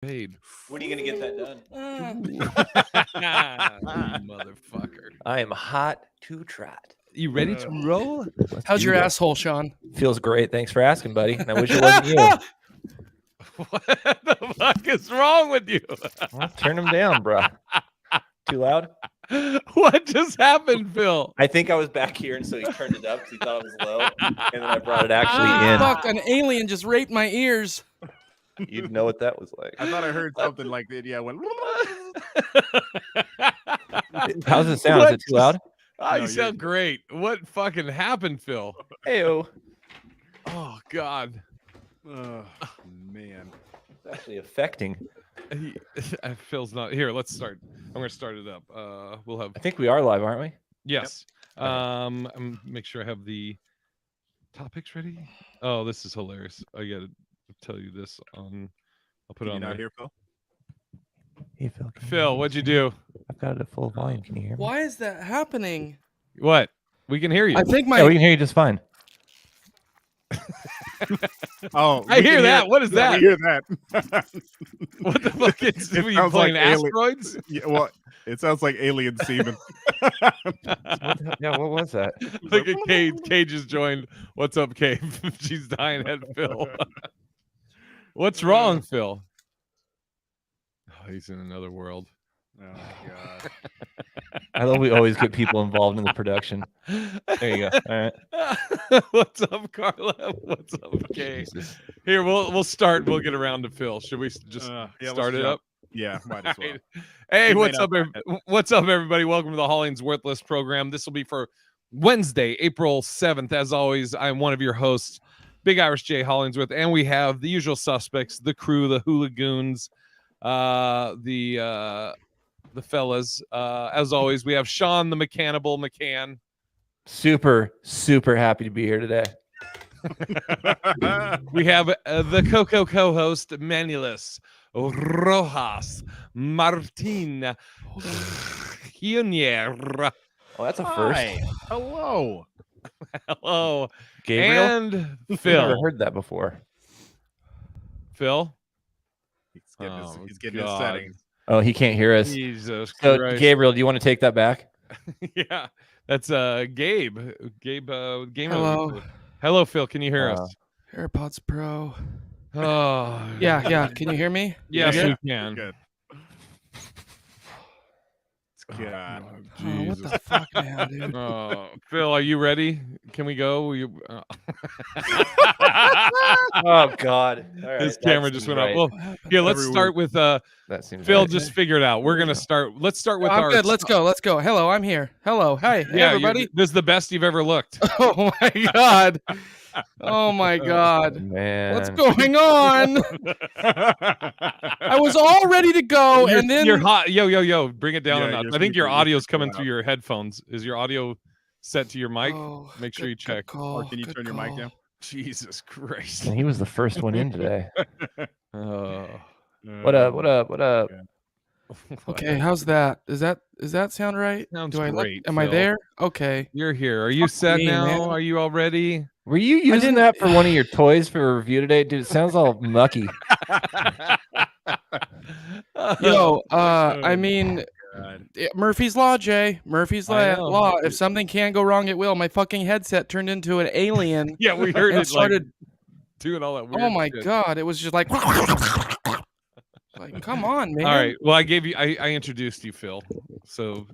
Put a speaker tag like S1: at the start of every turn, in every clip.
S1: paid.
S2: When are you gonna get that done?
S1: Motherfucker.
S3: I am hot to trot.
S1: You ready to roll?
S4: How's your asshole, Sean?
S3: Feels great. Thanks for asking, buddy. And I wish it wasn't you.
S1: What the fuck is wrong with you?
S3: Well, turn him down, bro. Too loud?
S1: What just happened, Phil?
S3: I think I was back here, and so he turned it up because he thought it was low, and then I brought it actually in.
S4: Fuck, an alien just raped my ears.
S3: You'd know what that was like.
S5: I thought I heard something like that. Yeah, went.
S3: How's it sound? Is it too loud?
S1: Oh, you sound great. What fucking happened, Phil?
S3: Heyo.
S1: Oh, God.
S5: Oh, man.
S3: It's actually affecting.
S1: Phil's not here. Let's start. I'm gonna start it up. We'll have.
S3: I think we are live, aren't we?
S1: Yes. Make sure I have the topics ready. Oh, this is hilarious. I gotta tell you this on. I'll put it on
S5: out
S1: there.
S5: here, Phil.
S3: Hey, Phil.
S1: Phil, what'd you do?
S3: I've got it at full volume. Can you hear me?
S4: Why is that happening?
S1: What? We can hear you.
S4: I think my
S3: Yeah, we can hear you just fine.
S5: Oh,
S1: I hear that. What is that?
S5: We hear that.
S1: What the fuck is
S5: It
S1: you
S5: sounds
S1: playing
S5: like alien-
S1: asteroids?
S5: Yeah, well, it sounds like alien semen.
S3: Yeah, what was that?
S1: Look at Cage. Cage just joined. What's up, Cave? She's dying at Phil. What's wrong, Phil? Oh, he's in another world.
S5: Oh my god.
S3: I love we always get people involved in the production. There you go. All right.
S1: What's up, Carla? What's up, Kay? Here, we'll start. We'll get around to Phil. Should we just start it up?
S5: Yeah, might as well.
S1: Hey,
S5: You may
S1: what's
S5: not
S1: up?
S5: find
S1: What's up, everybody? Welcome to the HollingsWorthless program. This will be for Wednesday, April 7th. As always, I'm one of your hosts, Big Irish J Hollingsworth, and we have the usual suspects, the crew, the hooligoons, the fellas. As always, we have Sean, the Mechanable McCann.
S3: Super, super happy to be here today.
S1: We have the Coco co-host, Manulus Rojas Martin Junior.
S3: Oh, that's a first.
S5: Hi. Hello.
S1: Hello.
S3: Gabriel?
S1: And
S3: I've
S1: Phil.
S3: never heard that before.
S1: Phil?
S5: He's getting his settings.
S3: Oh, he can't hear us.
S1: Jesus
S3: So,
S1: Christ.
S3: Gabriel, do you want to take that back?
S1: Yeah, that's Gabe. Game
S4: Hello.
S1: Over. Hello, Phil. Can you hear us?
S4: AirPods Pro.
S1: Oh,
S4: Yeah. Can you hear me?
S1: yes,
S5: Yeah.
S1: we can.
S5: Good. God.
S4: Oh, what the fuck now, dude?
S1: Phil, are you ready? Can we go?
S3: Oh, God. All right,
S1: His
S3: that
S1: camera just
S3: seems
S1: went
S3: right.
S1: up. Well, here, let's
S5: Every
S1: start with
S3: That seems
S1: Phil.
S3: right.
S1: Just figure it out. We're gonna start. Let's start with
S4: I'm
S1: our.
S4: good. Let's go. Hello, I'm here. Hello. Hey,
S1: Yeah,
S4: everybody.
S1: this is the best you've ever looked.
S4: Oh my god. Oh my god.
S3: Man.
S4: What's going on? I was all ready to go, and then
S1: you're hot. Yo, bring it down
S5: Yeah,
S1: a notch.
S5: your
S1: I think your
S5: speaker-
S1: audio's
S5: speaker
S1: coming
S5: loud.
S1: through your headphones. Is your audio set to your mic?
S4: Oh,
S1: Make sure
S4: good-
S1: you check.
S4: good call,
S5: Or can you
S4: good
S5: turn your mic
S4: call.
S5: down?
S1: Jesus Christ.
S3: And he was the first one in today.
S1: Oh.
S3: What up?
S4: Okay, how's that? Does that sound right?
S1: Sounds
S4: Do I look?
S1: great,
S4: Am I
S1: Phil.
S4: there? Okay.
S1: You're here. Are you
S4: Fuck
S1: set
S4: me,
S1: now?
S4: man.
S1: Are you all ready?
S3: Were you using that for one of your toys for a review today? Dude, it sounds all mucky.
S4: Yo, I mean,
S5: God.
S4: Murphy's Law, Jay. Murphy's
S1: I know.
S4: Law. If something can go wrong, it will. My fucking headset turned into an alien.
S1: Yeah, we heard
S4: and
S1: it
S4: started.
S1: like doing all that weird
S4: Oh my
S1: shit.
S4: god! It was just like. Like, come on, man.
S1: All right. Well, I introduced you, Phil. So,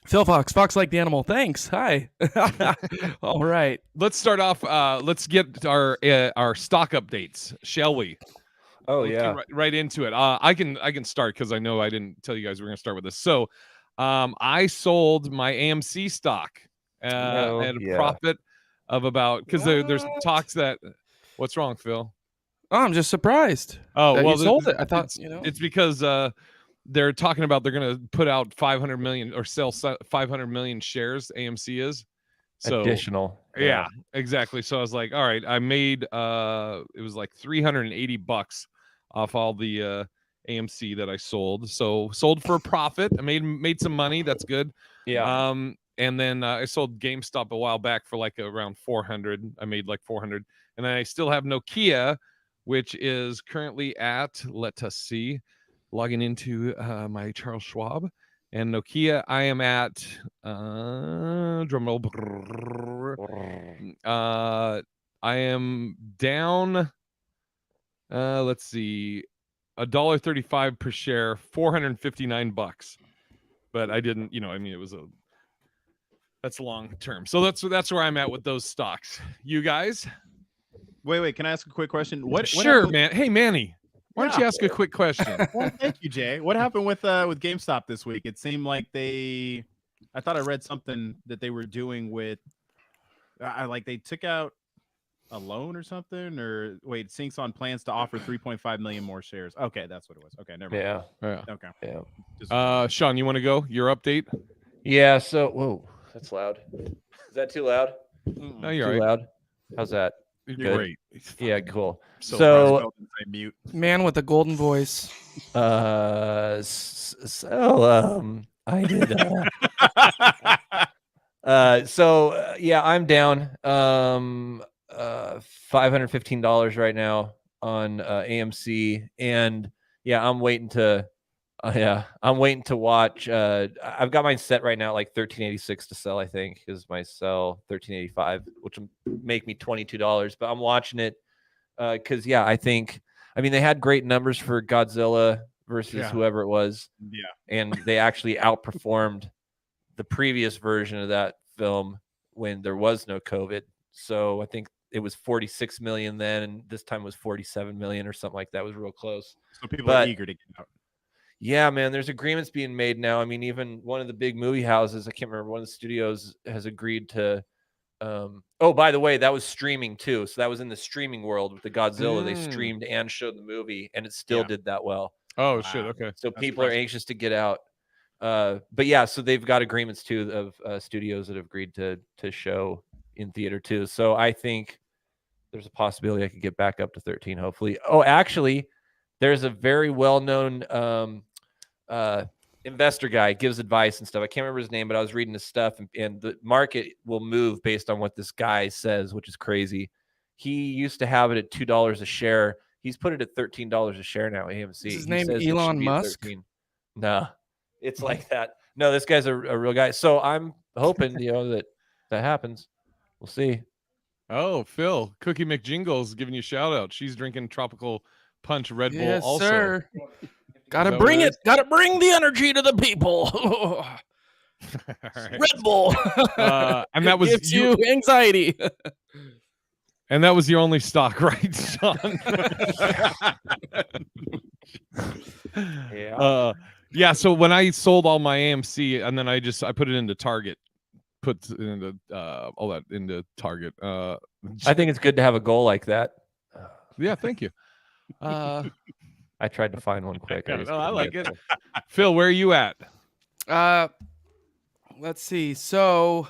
S4: Phil Fox like the animal. Thanks. Hi. All right.
S1: let's start off. Let's get our stock updates, shall we?
S3: Oh,
S1: Let's
S3: yeah.
S1: get right into it. I can start because I know I didn't tell you guys we're gonna start with this. So, I sold my AMC stock at a profit of about because there's
S4: What?
S1: talks that. What's wrong, Phil?
S4: Oh, I'm just surprised.
S1: Oh,
S4: that
S1: well,
S4: you sold it. I thought
S1: it's because they're talking about they're gonna put out 500 million or sell 500 million shares. AMC is so
S3: Additional.
S1: yeah, exactly. So I was like, all right, I made it was like $380 off all the AMC that I sold. So sold for a profit. I made some money. That's good.
S3: Yeah.
S1: And then I sold GameStop a while back for like around 400. I made like 400, and I still have Nokia which is currently at, let us see, logging into my Charles Schwab. And Nokia, I am at drumroll. I am down. Let's see, $1.35 per share, $459. But I didn't, I mean, that's long term. So that's where I'm at with those stocks. You guys?
S5: Wait. Can I ask a quick question? What
S1: Sure,
S5: happened-
S1: man. Hey, Manny, why don't you ask a quick question?
S5: Well, thank you, Jay. What happened with GameStop this week? It seemed like I thought I read something that they were doing with, like they took out a loan or something, or wait, Sync's on plans to offer 3.5 million more shares. Okay, that's what it was. Okay, never mind.
S3: Yeah.
S5: Okay.
S3: Yeah.
S5: Just-
S1: Sean, you want to go? Your update?
S3: Yeah. So, whoa, that's loud. Is that too loud?
S1: No, you're
S3: Too
S1: all right.
S3: loud. How's that?
S1: You're
S3: Good.
S1: great.
S3: Yeah, cool.
S1: So
S3: So,
S5: mute.
S4: Man with a golden voice.
S3: I did. Yeah, I'm down $515 right now on AMC, and yeah, I'm waiting to watch. I've got mine set right now at like $13.86 to sell. I think is my sell $13.85, which will make me $22. But I'm watching it because I mean they had great numbers for Godzilla versus whoever it was, and they actually outperformed the previous version of that film when there was no COVID. So I think it was 46 million then, and this time was 47 million or something like that. It was real close.
S5: So people are eager to get out.
S3: Yeah, man, there's agreements being made now. I mean, even one of the big movie houses, I can't remember, one of the studios has agreed to oh, by the way, that was streaming too. So that was in the streaming world with the Godzilla. They streamed and showed the movie, and it still did that well.
S1: Oh, shit. Okay.
S3: So people are anxious to get out. But yeah, so they've got agreements too of studios that have agreed to show in theater too. So I think there's a possibility I could get back up to 13, hopefully. Oh, actually, there's a very well-known investor guy, gives advice and stuff. I can't remember his name, but I was reading his stuff, and the market will move based on what this guy says, which is crazy. He used to have it at $2 a share. He's put it at $13 a share now, AMC.
S4: Is his name Elon Musk?
S3: No, it's like that. No, this guy's a real guy. So I'm hoping, that happens. We'll see.
S1: Oh, Phil, Cookie McJingle's giving you a shout out. She's drinking Tropical Punch Red Bull
S4: Yes,
S1: also.
S4: sir. Gotta
S1: that
S4: bring
S1: what it
S4: it. Gotta bring the energy to the people.
S1: All right.
S4: Red Bull.
S1: And that was
S4: gives you anxiety.
S1: And that was your only stock, right, Sean?
S3: Yeah.
S1: So when I sold all my AMC and then I put it into Target, all that into Target.
S3: I think it's good to have a goal like that.
S1: Yeah, thank you.
S3: I tried to find one quick.
S1: I like it. Phil, where are you at?
S4: Let's see. So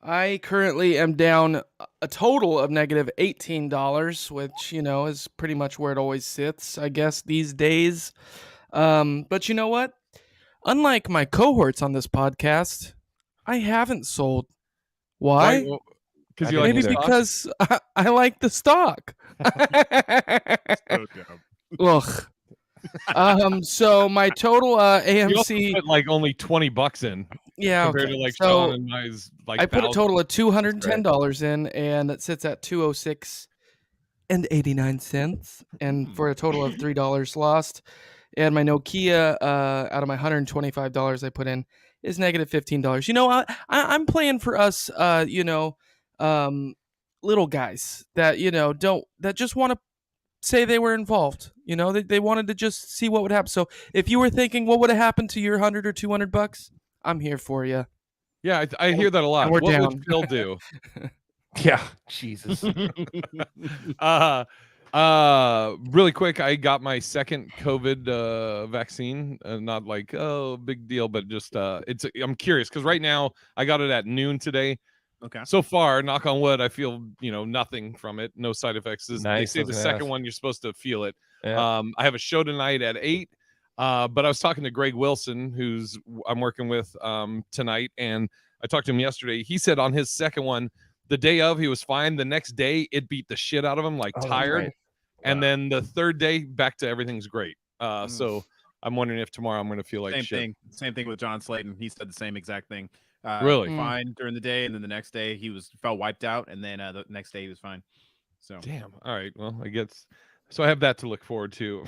S4: I currently am down a total of negative $18, which, is pretty much where it always sits, I guess, these days. But you know what? Unlike my cohorts on this podcast, I haven't sold. Why?
S1: Because you like
S4: Maybe
S1: the stock?
S4: because I like the stock.
S5: So dumb.
S4: Ugh. So my total
S1: You also
S4: AMC,
S1: put like only $20 in compared to like
S4: so
S1: Sean and mine's like
S4: I put a
S1: 1,000.
S4: total of $210 in, and it sits at $206.89, and for a total of $3 lost. And my Nokia, out of my $125 I put in, is negative $15. I'm playing for us, little guys that that just want to say they were involved. They wanted to just see what would happen. So if you were thinking what would have happened to your $100 or $200, I'm here for you.
S1: Yeah, I hear that a lot.
S4: And we're
S1: What
S4: down.
S1: would Phil do?
S3: Yeah, Jesus.
S1: Really quick, I got my second COVID vaccine. Not like big deal, but just I'm curious because right now I got it at noon today.
S5: Okay.
S1: So far, knock on wood, I feel nothing from it, no side effects. They
S3: Nice,
S1: say the
S3: that's
S1: second
S3: nice.
S1: one you're supposed to feel it.
S3: Yeah.
S1: I have a show tonight at 8. But I was talking to Greg Wilson, who's I'm working with tonight, and I talked to him yesterday. He said on his second one, the day of he was fine. The next day it beat the shit out of him, like
S3: Oh,
S1: tired.
S3: right.
S1: and
S5: Wow.
S1: then the third day back to everything's great.
S5: Mm.
S1: So I'm wondering if tomorrow I'm going to feel like
S5: Same
S1: shit.
S5: thing. Same thing with John Slayton. He said the same exact thing.
S1: Really?
S5: Fine during the day, and then the next day he felt wiped out, and then the next day he was fine. So
S1: Damn. All right. Well, I guess so. I have that to look forward to.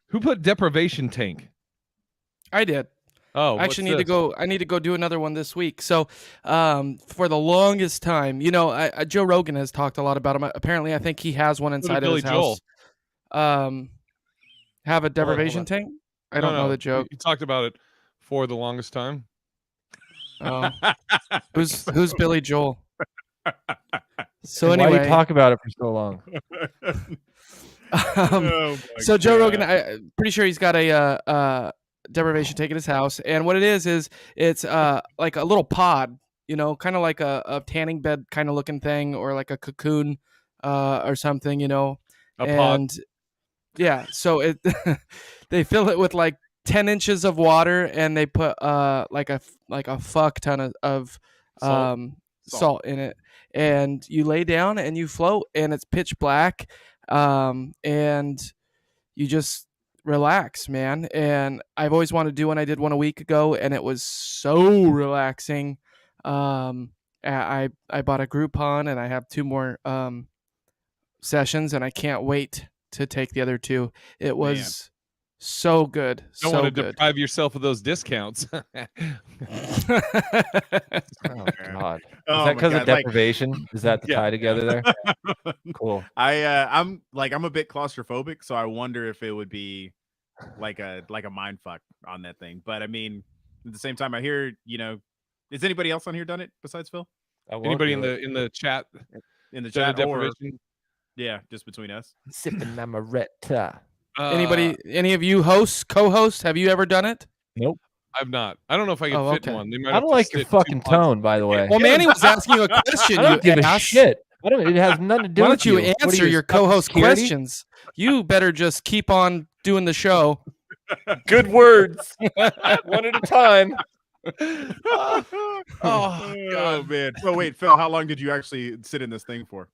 S1: Who put deprivation tank?
S4: I did.
S1: Oh,
S4: I actually need to go. I need to go do another one this week. So, for the longest time, Joe Rogan has talked a lot about him. Apparently, I think he has one inside of his house. Have a deprivation tank? I don't know the joke.
S1: You talked about it for the longest time.
S4: Oh. Who's Billy Joel? So
S3: Why
S4: anyway,
S3: do you talk about it for so long?
S4: So Joe Rogan, I'm pretty sure he's got a deprivation tank at his house, and what it is it's like a little pod, kind of like a tanning bed kind of looking thing, or like a cocoon or something,
S1: A pod.
S4: and yeah, so it they fill it with like 10 inches of water, and they put like a fuck ton of salt in it, and you lay down and you float, and it's pitch black, and you just relax, man. And I've always wanted to do one. I did one a week ago, and it was so relaxing. I bought a Groupon, and I have 2 more sessions, and I can't wait to take the other 2. It was so good.
S1: Don't
S4: so
S1: want to
S4: good.
S1: deprive yourself of those discounts.
S3: Oh God! Is
S5: Oh
S3: that because
S5: my
S3: of
S5: God, like-
S3: deprivation? Is that the tie together there? Cool.
S5: I'm a bit claustrophobic, so I wonder if it would be like a mind fuck on that thing. But I mean, at the same time, I hear has anybody else on here done it besides Phil?
S1: Anybody in the chat?
S5: In the
S1: Done a
S5: chat, or
S1: deprivation?
S5: yeah, just between us.
S3: Sipping amaretto.
S4: Any of you hosts, co-hosts, have you ever done it?
S3: Nope.
S1: I've not. I don't know if I can
S4: Oh,
S1: fit
S4: okay.
S1: in one. They might
S3: I
S1: have
S3: don't
S1: to
S3: like your
S1: stick 2
S3: fucking
S1: pods.
S3: tone, by the way.
S4: Well, Manny was asking you a question.
S3: I don't give
S4: you
S3: a
S4: ass.
S3: shit. It has nothing to do
S4: Why
S3: with
S4: don't you
S3: What are
S4: answer your
S3: stuck in
S4: co-host
S3: security?
S4: questions? You better just keep on doing the show.
S3: Good words. One at a time.
S1: Oh, God.
S5: Man. Oh wait, Phil, how long did you actually sit in this thing for?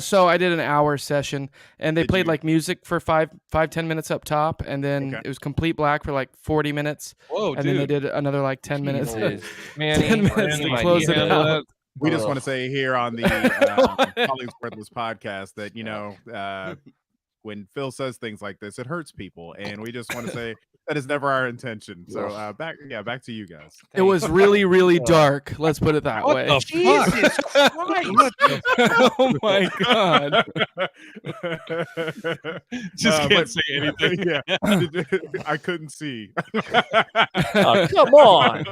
S4: So I did an hour session, and they
S5: Did
S4: played
S5: you-
S4: like music for 10 minutes up top, and then
S5: Okay.
S4: it was complete black for like 40 minutes,
S1: Whoa,
S4: and
S1: dude.
S4: then they did another like 10 minutes.
S3: Jesus. Manny,
S4: 10 minutes
S3: Manny,
S4: to
S3: my
S4: close it
S3: dude.
S4: out.
S5: We just
S3: Ugh.
S5: want to say here on the HollingsWorthless podcast that when Phil says things like this, it hurts people, and we just want to say that is never our intention. So back to you guys.
S4: It was really, really dark. Let's put it that
S1: What
S4: way.
S1: the
S3: Jesus Christ.
S4: Oh my god!
S1: Just can't
S5: but-
S1: say anything.
S5: Yeah, I couldn't see.
S3: Oh, come on.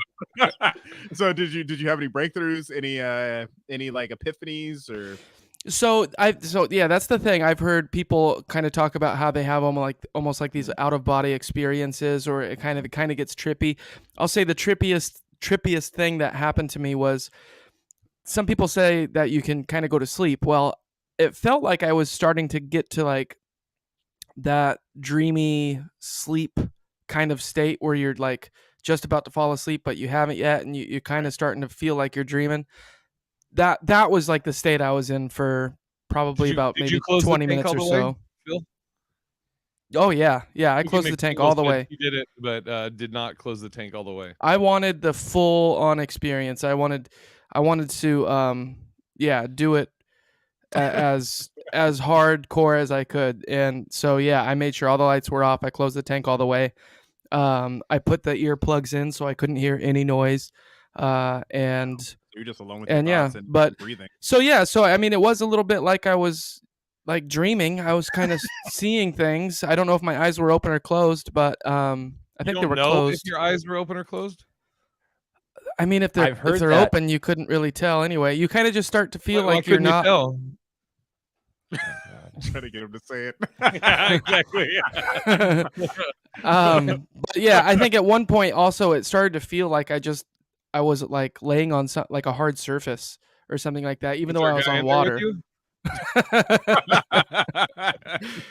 S5: So did you have any breakthroughs? Any like epiphanies or?
S4: So yeah, that's the thing. I've heard people kind of talk about how they have almost like these out of body experiences, or it kind of gets trippy. I'll say the trippiest thing that happened to me was, some people say that you can kind of go to sleep. Well, it felt like I was starting to get to like that dreamy sleep kind of state where you're like just about to fall asleep, but you haven't yet, and you're kind of starting to feel like you're dreaming. That was like the state I was in for probably about
S1: did
S4: maybe
S1: you close the
S4: 20
S1: tank
S4: minutes
S1: all
S4: or
S1: the way,
S4: so.
S1: Phil?
S4: Oh yeah, I
S1: You
S4: closed
S1: can
S4: the tank
S1: make
S4: all the
S1: Phil said
S4: way.
S1: He did it, but did not close the tank all the way.
S4: I wanted the full on experience. I wanted to do it as hardcore as I could. And so yeah, I made sure all the lights were off. I closed the tank all the way. I put the earplugs in so I couldn't hear any noise. And
S5: You're just alone with
S4: And
S5: your
S4: yeah,
S5: thoughts and
S4: but-
S5: breathing.
S4: so I mean, it was a little bit like I was like dreaming. I was kind of seeing things. I don't know if my eyes were open or closed, but I think they were
S1: know
S4: closed.
S1: if your eyes were open or closed.
S4: I mean, if
S3: I've heard
S4: they're
S3: that.
S4: open, you couldn't really tell anyway. You kind of just start to feel
S1: Why
S4: like you're
S1: couldn't you
S4: not.
S1: tell?
S5: Trying to get him to say it.
S1: Exactly.
S4: But yeah, I think at one point also it started to feel like I was like laying on like a hard surface or something like that, even though I was on water.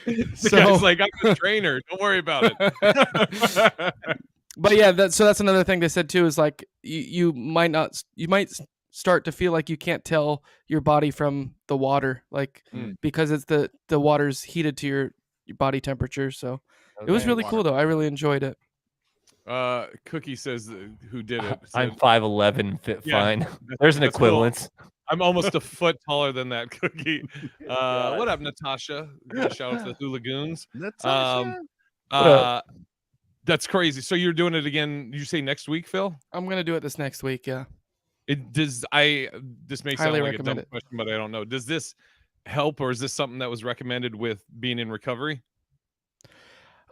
S1: The
S4: So-
S1: guy's like, I'm the trainer. Don't worry about it.
S4: But yeah, that's another thing they said too, is like you might start to feel like you can't tell your body from the water, like because it's the water's heated to your body temperature. So it was
S3: Okay.
S4: really cool though. I really enjoyed it.
S1: Cookie says who did it.
S3: I'm
S1: said-
S3: 5'11", fit
S1: Yeah,
S3: fine. There's an
S1: that's cool.
S3: equivalence.
S1: I'm almost a foot taller than that, Cookie.
S3: God.
S1: What up, Natasha? Give a shout out to the Hula Goons.
S5: Natasha.
S1: That's crazy. So you're doing it again? Did you say next week, Phil?
S4: I'm gonna do it this next week. Yeah.
S1: This may sound
S4: Highly
S1: like a
S4: recommend
S1: dumb
S4: it.
S1: question, but I don't know. Does this help, or is this something that was recommended with being in recovery?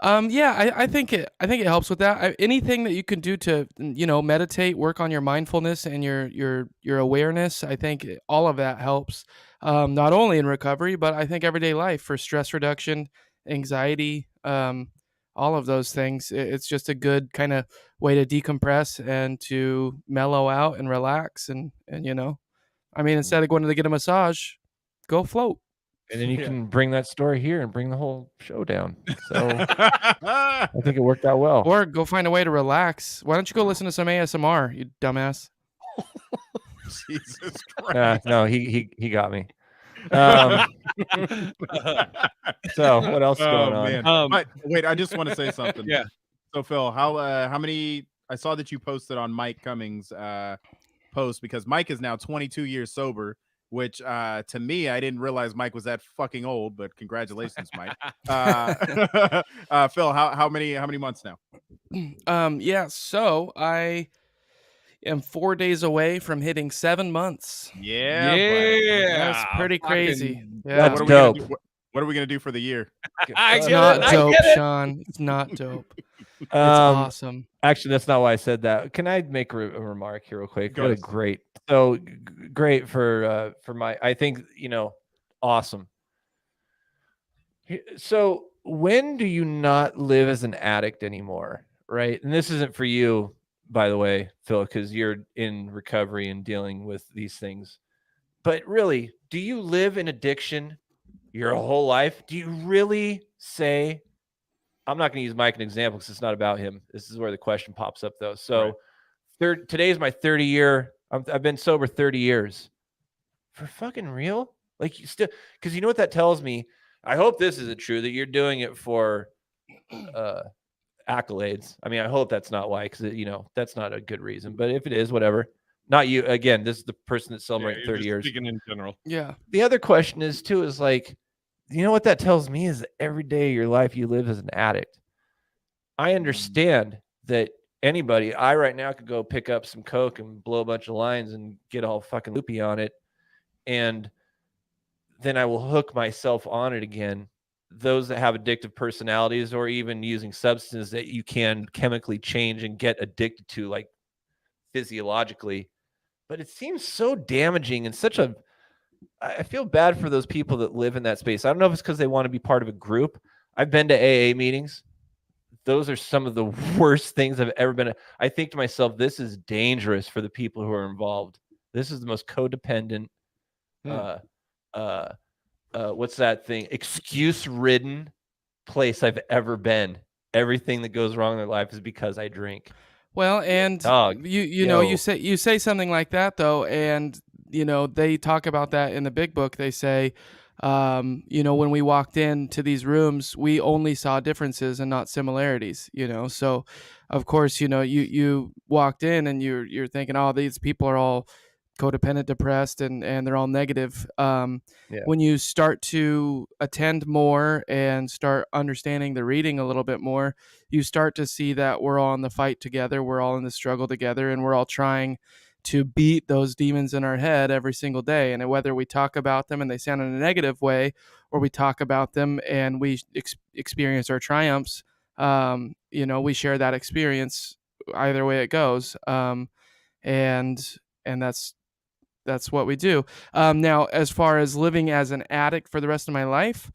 S4: Yeah, I think it helps with that. Anything that you can do to meditate, work on your mindfulness and your awareness, I think all of that helps. Not only in recovery, but I think everyday life for stress reduction, anxiety, all of those things. It's just a good kind of way to decompress and to mellow out and relax and instead of going to get a massage, go float.
S3: And then you
S1: Yeah.
S3: can bring that story here and bring the whole show down. So I think it worked out well.
S4: Or go find a way to relax. Why don't you go listen to some ASMR, you dumbass?
S5: Jesus Christ.
S3: No, he got me. So what else is going on?
S5: Man. But wait, I just want to say something.
S1: Yeah.
S5: So Phil, how many? I saw that you posted on Mike Cummings' post, because Mike is now 22 years sober. Which to me, I didn't realize Mike was that fucking old. But congratulations, Mike. Phil, how many months now?
S4: Yeah. So I am 4 days away from hitting 7 months.
S5: Yeah,
S4: That's pretty crazy.
S1: Fucking-
S4: Yeah.
S3: That's
S5: What are we gonna
S3: dope.
S5: do? What are we gonna do for the year?
S1: I
S4: It's
S1: get
S4: not
S1: it, I
S4: dope,
S1: get it.
S4: Sean. It's not dope. It's awesome.
S3: Actually, that's not why I said that. Can I make a remark here real quick?
S5: Go
S3: What a
S5: ahead.
S3: great, so great for my. I think awesome. So when do you not live as an addict anymore, right? And this isn't for you, by the way, Phil, because you're in recovery and dealing with these things. But really, do you live in addiction your whole life? Do you really say? I'm not going to use Mike as an example because it's not about him. This is where the question pops up, though. So, today is my 30 year. I've been sober 30 years. For fucking real? Like, you still, because you know what that tells me? I hope this isn't true, that you're doing it for accolades. I mean, I hope that's not why, because that's not a good reason. But if it is, whatever. Not you. Again, this is the person that's celebrating 30 years.
S1: Speaking in general.
S4: Yeah.
S3: The other question is like, you know what that tells me is that every day of your life you live as an addict. I understand that I right now could go pick up some coke and blow a bunch of lines and get all fucking loopy on it, and then I will hook myself on it again. Those that have addictive personalities, or even using substances that you can chemically change and get addicted to, like physiologically, but it seems so damaging and I feel bad for those people that live in that space. I don't know if it's because they want to be part of a group. I've been to AA meetings. Those are some of the worst things I've ever been. I think to myself, this is dangerous for the people who are involved. This is the most codependent, what's that thing? Excuse-ridden place I've ever been. Everything that goes wrong in their life is because I drink.
S4: Well, and
S3: Dog.
S4: you say something like that though, and they talk about that in the big book. They say, when we walked into these rooms, we only saw differences and not similarities. So of course, you walked in and you're thinking, oh, these people are all codependent, depressed, and they're all negative. When you start to attend more and start understanding the reading a little bit more, you start to see that we're all in the fight together, we're all in the struggle together, and we're all trying to beat those demons in our head every single day. And whether we talk about them and they sound in a negative way, or we talk about them and we experience our triumphs, we share that experience either way it goes. And that's what we do. Now, as far as living as an addict for the rest of my life,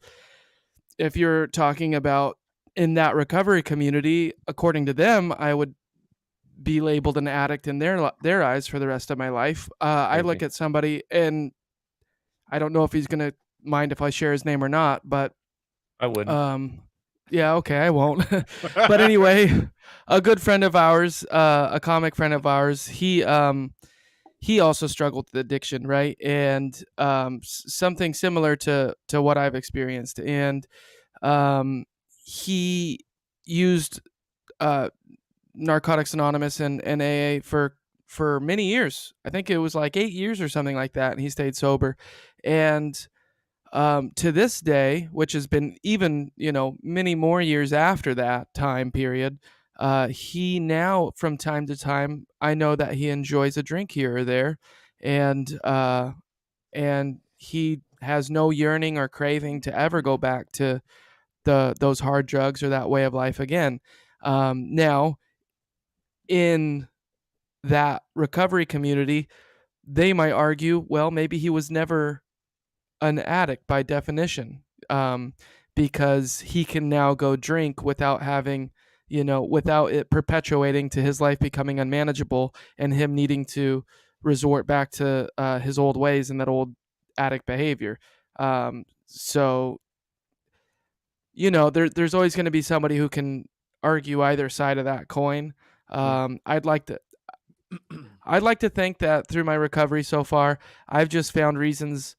S4: if you're talking about in that recovery community, according to them, I would be labeled an addict in their eyes for the rest of my life. I look at somebody, and I don't know if he's going to mind if I share his name or not, but
S3: I wouldn't.
S4: Yeah, okay, I won't. But anyway, a good friend of ours, a comic friend of ours, he he also struggled with addiction, right? And something similar to what I've experienced. And he used Narcotics Anonymous and AA for many years. I think it was like 8 years or something like that, and he stayed sober. And to this day, which has been even many more years after that time period, he now from time to time, I know that he enjoys a drink here or there, and he has no yearning or craving to ever go back to those hard drugs or that way of life again. Now, in that recovery community, they might argue, well, maybe he was never an addict by definition, because he can now go drink without having, without it perpetuating to his life becoming unmanageable and him needing to resort back to his old ways and that old addict behavior. So, there's always going to be somebody who can argue either side of that coin. I'd like to think that through my recovery so far, I've just found reasons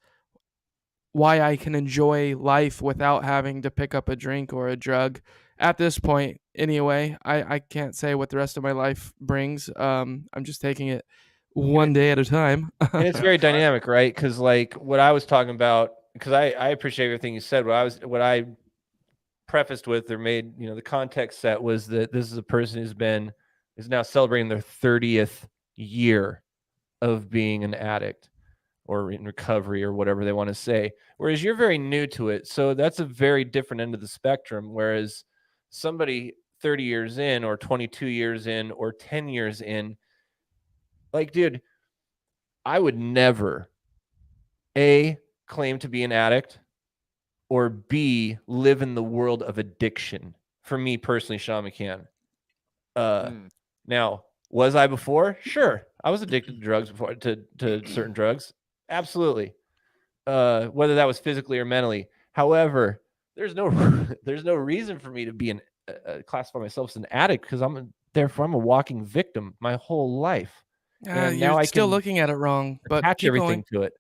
S4: why I can enjoy life without having to pick up a drink or a drug at this point. Anyway, I can't say what the rest of my life brings. I'm just taking it one day at a time.
S3: And it's very dynamic, right? Because like what I was talking about, because I appreciate everything you said. What I prefaced with or made, the context set was that this is a person is now celebrating their 30th year of being an addict or in recovery or whatever they want to say. Whereas you're very new to it. So that's a very different end of the spectrum. Whereas somebody 30 years in or 22 years in or 10 years in, like, dude, I would never A, claim to be an addict, or B, live in the world of addiction. For me personally, Sean McCann. Now, was I before? Sure. I was addicted to drugs before, to certain drugs. Absolutely. Whether that was physically or mentally. However, there's no reason for me to be classify myself as an addict, because I'm a walking victim my whole life. And
S4: You're
S3: now I
S4: still
S3: can
S4: looking at it wrong, but
S3: attach
S4: keep
S3: everything
S4: going.
S3: to it.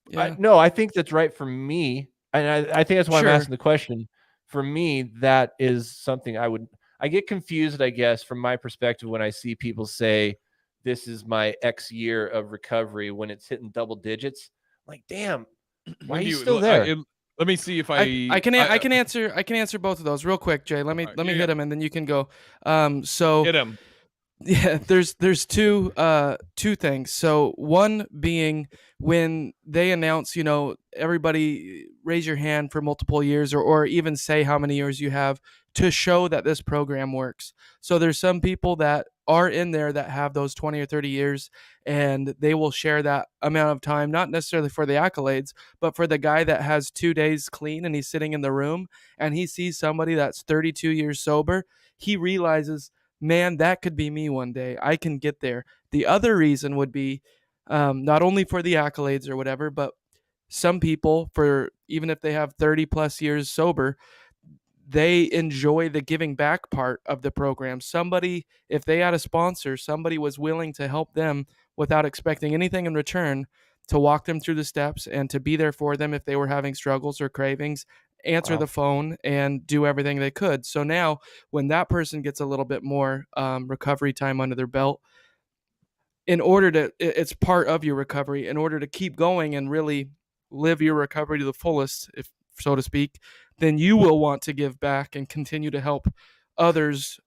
S4: Yeah.
S3: No, I think that's right for me. And I think that's why
S4: Sure.
S3: I'm asking the question. For me, that is something I get confused, I guess, from my perspective when I see people say, this is my X year of recovery when it's hitting double digits. I'm like, damn, why are you still there?
S1: Let me see if
S4: I can answer both of those real quick, Jay. Let me hit them and then you can go. So
S1: hit him.
S4: Yeah, there's two things. So one being when they announce, everybody raise your hand for multiple years, or even say how many years you have to show that this program works. So there's some people that are in there that have those 20 or 30 years, and they will share that amount of time, not necessarily for the accolades, but for the guy that has 2 days clean and he's sitting in the room and he sees somebody that's 32 years sober. He realizes, man, that could be me one day. I can get there. The other reason would be not only for the accolades or whatever, but some people, for even if they have 30 plus years sober, they enjoy the giving back part of the program. Somebody, if they had a sponsor, somebody was willing to help them without expecting anything in return, to walk them through the steps and to be there for them if they were having struggles or cravings, answer the phone and do everything they could. So now when that person gets a little bit more recovery time under their belt, it's part of your recovery, in order to keep going and really live your recovery to the fullest, if so to speak, then you will want to give back and continue to help others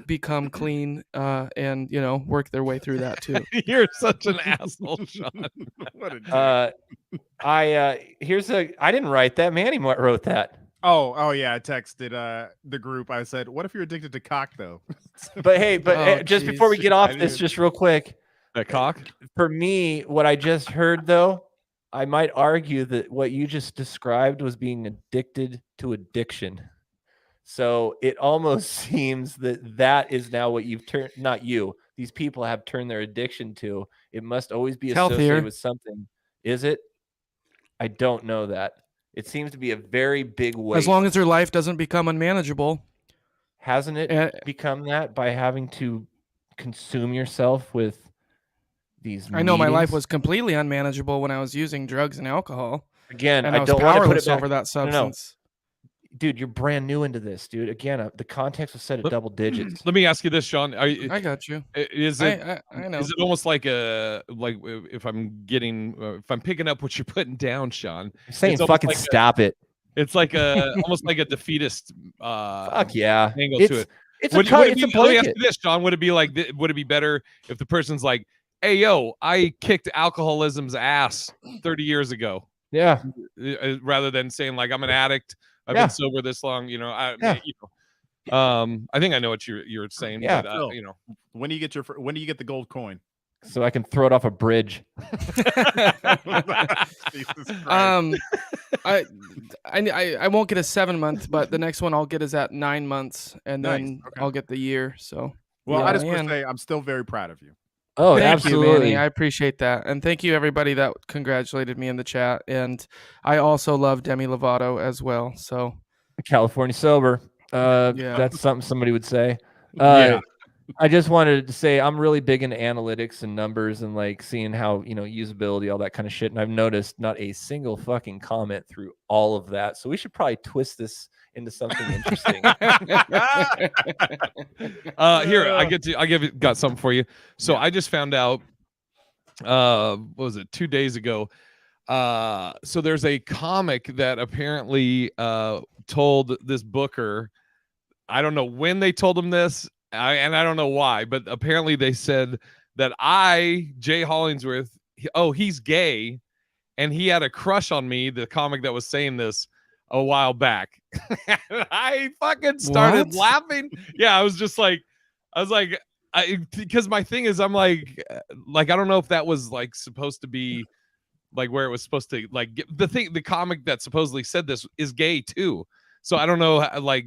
S4: become clean and work their way through that too.
S1: You're such an asshole, Sean.
S5: What a dick.
S3: I didn't write that. Manny wrote that.
S5: Oh yeah, I texted the group. I said, what if you're addicted to cock though?
S3: But hey, just before we get off this, just real quick,
S1: that cock.
S3: For me, what I just heard though, I might argue that what you just described was being addicted to addiction. So it almost seems that is now what you've turned, not you, these people have turned their addiction to. It must always be associated with something. Is it? I don't know that. It seems to be a very big weight.
S4: As long as their life doesn't become unmanageable.
S3: Hasn't it become that by having to consume yourself with these.
S4: I know my life
S3: meetings.
S4: was completely unmanageable when I was using drugs and alcohol,
S3: Again.
S4: and
S3: I
S4: I was
S3: don't want to put it
S4: powerless
S3: back.
S4: over that substance.
S3: Dude, you're brand new into this, dude. Again, the context was set at
S1: Let-
S3: double digits.
S1: Let me ask you this, Sean.
S4: I got you.
S1: Is it
S4: I know.
S1: is it almost like if I'm picking up what you're putting down, Sean?
S3: I'm saying
S1: it's almost
S3: fucking
S1: like
S3: stop it.
S1: It's like almost like a defeatist
S3: Fuck yeah.
S1: angle to it.
S3: It's
S1: Would
S3: a
S1: it be, let me ask you this, Sean. Would it be like would it be better if the person's like, "Hey, yo, I kicked alcoholism's ass 30 years ago,"
S3: Yeah.
S1: rather than saying like, "I'm an addict. I've
S3: Yeah.
S1: been sober this long." You know, I think I know what you're saying.
S3: Yeah.
S1: But,
S5: Phil,
S1: you know,
S5: when do you get the gold coin?
S3: So I can throw it off a bridge.
S5: Jesus Christ.
S4: I won't get a 7-month, but the next one I'll get is at 9 months, and
S5: Nice,
S4: then
S5: okay.
S4: I'll get the year. So
S5: Well,
S4: yeah,
S5: I just want
S4: man.
S5: to say I'm still very proud of you.
S3: Oh,
S4: Thank
S3: absolutely.
S4: you, Manny. I appreciate that, and thank you everybody that congratulated me in the chat. And I also love Demi Lovato as well. So
S3: California sober.
S4: Yeah.
S3: That's something somebody would say.
S1: Yeah.
S3: I just wanted to say I'm really big into analytics and numbers and like seeing how, usability, all that kind of shit. And I've noticed not a single fucking comment through all of that. So we should probably twist this into something interesting.
S1: Here, got something for you. So I just found out, what was it, 2 days ago? So there's a comic that apparently told this booker, I don't know when they told him this, and I don't know why, but apparently they said that Jay Hollingsworth, he's gay, and he had a crush on me, the comic that was saying this a while back. I fucking started laughing. Yeah, I was like, because my thing is, I'm like, I don't know if that was like supposed to be like where it was supposed to like the comic that supposedly said this is gay too. So I don't know, like,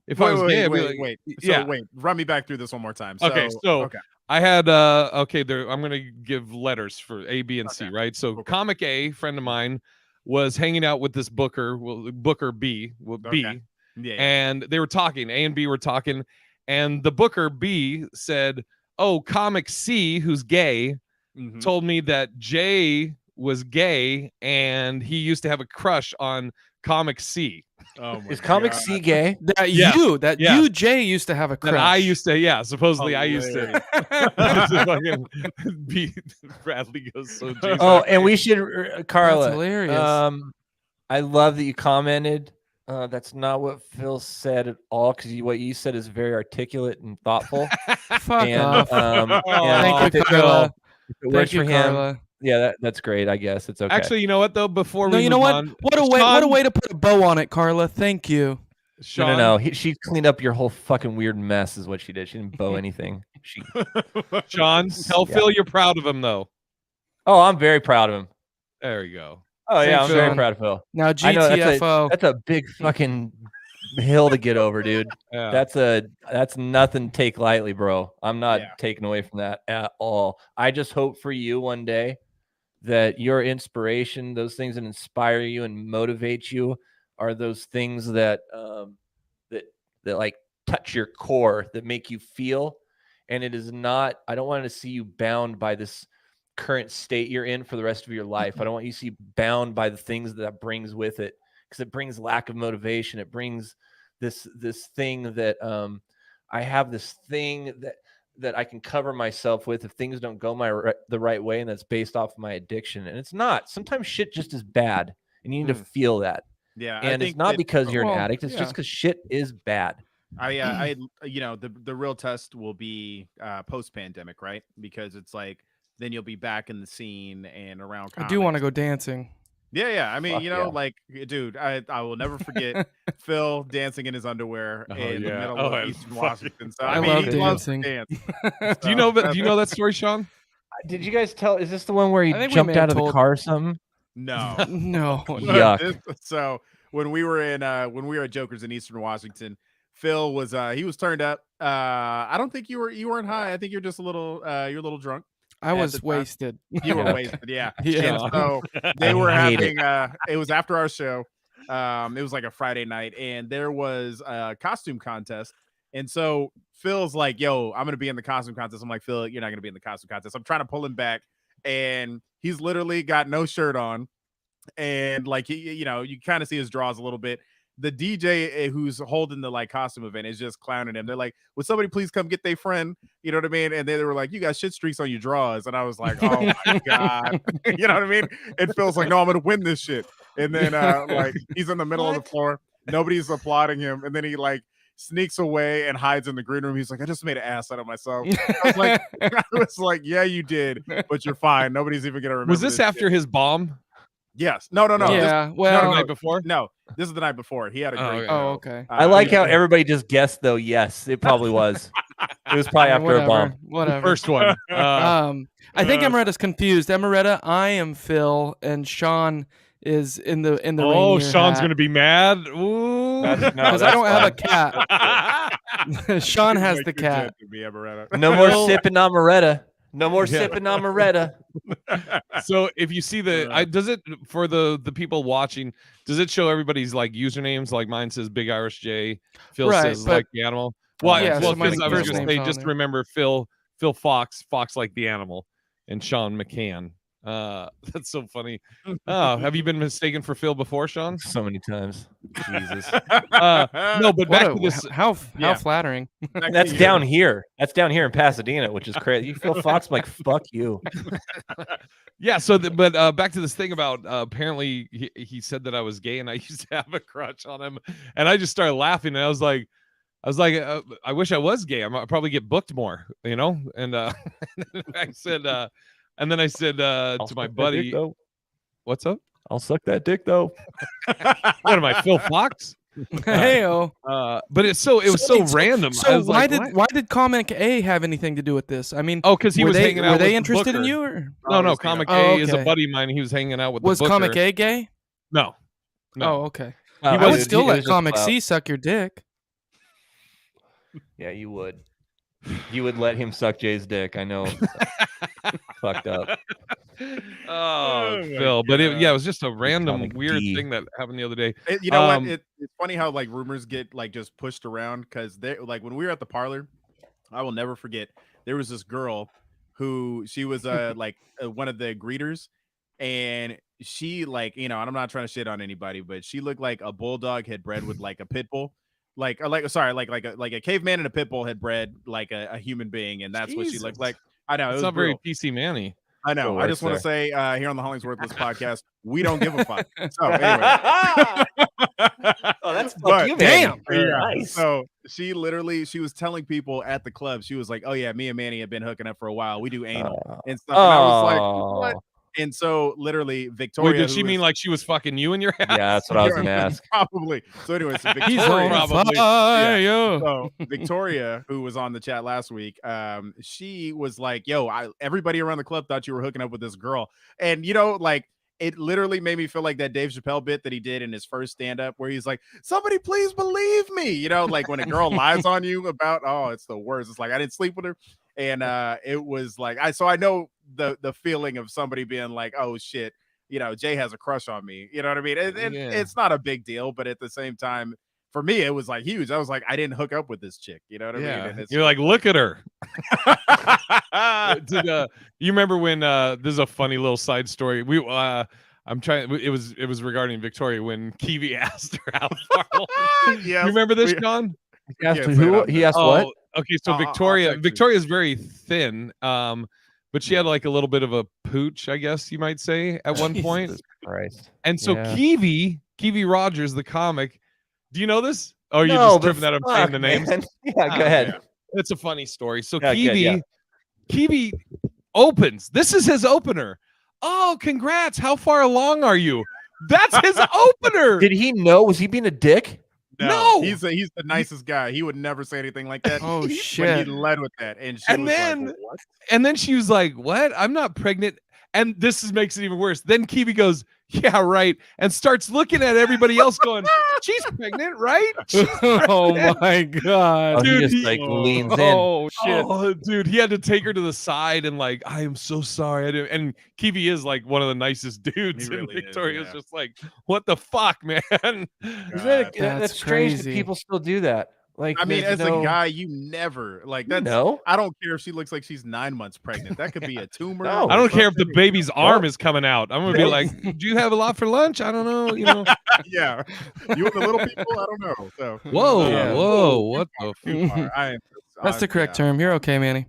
S1: if I was gay, I'd be like,
S5: wait.
S1: yeah.
S5: So wait, run me back through this one more time.
S1: Okay, so I had I'm gonna give letters for A, B, and C, right? So
S5: Okay.
S1: comic A, friend of mine, was hanging out with this booker, Booker B, B,
S5: Yeah.
S1: and they were talking. A and B were talking, and the Booker B said, "Oh, comic C, who's gay,
S5: Mhm.
S1: told me that Jay was gay, and he used to have a crush on comic C."
S5: Oh my
S3: Is comic
S5: God.
S3: C gay?
S4: You, Jay, used to have a crush.
S1: That I used to, supposedly I used to. Bradley goes so. Jason.
S3: Oh, and we should, Carla.
S4: That's hilarious.
S3: I love that you commented. That's not what Phil said at all, because what you said is very articulate and thoughtful.
S4: Fuck
S3: And,
S4: off.
S3: and
S4: Thank you,
S3: if
S4: Carla.
S3: it works for him,
S4: Carla.
S3: yeah, that's great. I guess it's okay.
S1: Actually, you know what though? Before
S4: No,
S1: we
S4: you know
S1: move
S4: what?
S1: on,
S4: What a way to put a bow on it, Carla. Thank you.
S1: Sean,
S3: No. She cleaned up your whole fucking weird mess, is what she did. She didn't bow anything.
S1: Sean, tell Phil you're proud of him though.
S3: Oh, I'm very proud of him.
S1: There you go.
S3: Oh yeah,
S4: Thanks,
S3: I'm very
S4: Sean.
S3: proud of Phil.
S4: Now
S3: I know
S4: GTFO.
S3: that's a big fucking hill to get over, dude.
S1: Yeah.
S3: That's nothing to take lightly, bro. I'm not
S5: Yeah.
S3: taking away from that at all. I just hope for you one day that your inspiration, those things that inspire you and motivate you, are those things that that like touch your core, that make you feel. And it is not, I don't want to see you bound by this current state you're in for the rest of your life. I don't want you to see bound by the things that brings with it, because it brings lack of motivation. It brings this thing that I have this thing that I can cover myself with if things don't go the right way, and that's based off of my addiction. And it's not. Sometimes shit just is bad, and you need to feel that.
S5: Yeah,
S3: And it's not because you're an addict. It's just because shit is bad.
S5: The real test will be post-pandemic, right? Because it's like then you'll be back in the scene and around.
S4: I do want to go dancing.
S5: Yeah. I mean,
S3: Fuck yeah.
S5: like, dude, I will never forget Phil dancing in his underwear in the middle of Eastern Washington. So
S4: I
S5: mean,
S4: love
S5: he
S4: dancing.
S5: loves to dance.
S1: Do you know that story, Sean?
S3: Did you guys tell? Is this the one where he
S4: I think we
S3: jumped
S4: may have
S3: out of the
S4: told-
S3: car or something?
S5: No.
S4: No.
S3: Yuck.
S5: So when we were at Jokers in Eastern Washington, Phil was he was turned up. I don't think you weren't high. I think you're just a little you're a little drunk.
S4: I was wasted.
S5: You were wasted, yeah.
S4: Yeah.
S5: And so they were
S3: I hate
S5: having it was after our show. It was like a Friday night, and there was a costume contest, And so Phil's like, yo, I'm going to be in the costume contest. I'm like, Phil, you're not going to be in the costume contest. I'm trying to pull him back. And he's literally got no shirt on. And like, you kind of see his draws a little bit. The DJ who's holding the like costume event is just clowning him. They're like, would somebody please come get their friend? You know what I mean? And they were like, you got shit streaks on your draws. And I was like, oh my God. You know what I mean? It feels like, no, I'm going to win this shit. And then like he's in the middle of the floor. Nobody's applauding him. And then he like sneaks away and hides in the green room. He's like, I just made an ass out of myself. I was like, yeah, you did, but you're fine. Nobody's even going to remember.
S1: Was this after his bomb?
S5: Yes. No.
S4: Yeah.
S1: The night before?
S5: No, this is the night before. He had a great.
S4: Okay.
S3: I like how everybody just guessed though. Yes, it probably was. It was probably after a bomb.
S4: Whatever.
S1: First one.
S4: I think Amaretta's confused. Amaretta, I am Phil, and Sean is in the
S1: Oh, Sean's gonna be mad. Ooh.
S4: Because I don't have a cat. Sean has the cat.
S3: No more sipping Amaretta. No more sipping Amaretta.
S1: So if you see does it for the people watching? Does it show everybody's like usernames? Like mine says Big Irish J. Phil says like the animal. Well,
S4: yeah,
S1: well,
S4: so
S1: because I was gonna say just
S4: there.
S1: remember Phil Fox like the animal, and Sean McCann. That's so funny. Oh, have you been mistaken for Phil before, Sean?
S3: So many times. Jesus.
S1: No, but back to this.
S4: How flattering.
S3: That's down here. That's down here in Pasadena, which is crazy. You feel Fox, I'm like, fuck you.
S1: Yeah. So, but back to this thing about apparently he said that I was gay, and I used to have a crush on him, and I just started laughing, and I was like, I wish I was gay. I'd probably get booked more, you know. And I said. And then I said to my buddy, "What's up?
S3: I'll suck that dick, though."
S1: What am I, Phil Fox?
S4: Heyo.
S1: But it was so random.
S4: So why did Comic A have anything to do with this? I mean,
S1: because he was hanging out.
S4: Were they
S1: with
S4: interested
S1: the
S4: in you? Or?
S1: No. Comic A is a buddy of mine. He was hanging out with.
S4: Was
S1: the Booker.
S4: Comic A gay?
S1: No.
S4: Oh, okay.
S3: He
S4: would still let Comic C suck your dick.
S3: Yeah, you would. You would let him suck Jay's dick. I know. Fucked up.
S1: Oh, Phil. But it was just a random weird thing that happened the other day.
S5: You know what? It's funny how like rumors get like just pushed around because they like when we were at the parlor, I will never forget. There was this girl who she was like one of the greeters, and she like and I'm not trying to shit on anybody, but she looked like a bulldog had bred with like a pit bull. Like a caveman and a pit bull had bred like a human being, and that's what she looked like. I know
S1: it's not very PC Manny.
S5: I know. I just want to say here on the HollingsWorthless podcast, we don't give a fuck. So anyway,
S3: that's fuck you, man.
S5: Yeah.
S3: Nice.
S5: So she was telling people at the club, she was like, "Oh yeah, me and Manny have been hooking up for a while. We do anal and stuff." And I was like, "What?" And so literally Victoria.
S1: Wait, did she mean like she was fucking you in your ass?
S3: Yeah, that's what I was gonna ask.
S5: Probably. So anyway, so Victoria,
S4: he's on fire.
S5: So Victoria, who was on the chat last week, she was like, "Yo, everybody around the club thought you were hooking up with this girl," and like it literally made me feel like that Dave Chappelle bit that he did in his first stand-up, where he's like, "Somebody please believe me," like when a girl lies on you about, it's the worst. It's like I didn't sleep with her. And it was like I know the feeling of somebody being like, oh shit, Jay has a crush on me. You know what I mean? And it's not a big deal, but at the same time, for me, it was like huge. I was like, I didn't hook up with this chick. You know what I mean? And
S1: you're like, look at her. You remember when this is a funny little side story. It was regarding Victoria when Kiwi asked her how far along. You remember this, John?
S3: He asked who? He asked what?
S1: Okay, so Victoria is very thin, but she had like a little bit of a pooch, I guess you might say, at one point.
S3: Christ.
S1: And so Kiwi Rogers, the comic, do you know this? Oh, you're just tripping that I'm saying the names?
S3: Yeah, go ahead.
S1: Yeah. It's a funny story. So Kiwi opens. This is his opener. Oh, congrats. How far along are you? That's his opener.
S3: Did he know? Was he being a dick?
S5: No, he's the nicest guy. He would never say anything like that.
S4: Oh shit!
S5: He led with that, and
S1: then
S5: like, what?
S1: And then she was like, "What? I'm not pregnant." And this makes it even worse. Then Kiwi goes, "Yeah, right," and starts looking at everybody else, going, "She's pregnant, right?" She's pregnant.
S4: Oh my god,
S3: dude! He just leans in.
S4: Oh shit!
S1: Oh, dude, he had to take her to the side and like, "I am so sorry." And Kiwi is like one of the nicest dudes, and Victoria's just like, "What the fuck, man?"
S3: That's strange that people still do that. Like,
S5: I mean,
S3: there's
S5: as
S3: no-
S5: a guy, you never like that's.
S3: No.
S5: I don't care if she looks like she's 9 months pregnant. That could be a tumor.
S3: No.
S5: or
S1: I don't care if the
S5: something.
S1: baby's arm is coming out. I'm gonna be
S3: Nope.
S1: like, "Do you have a lot for lunch?" I don't know.
S5: Yeah, you and the little people. I don't know. So
S1: Whoa,
S4: Yeah.
S1: whoa, what the?
S5: too far.
S4: That's the correct term. You're okay, Manny.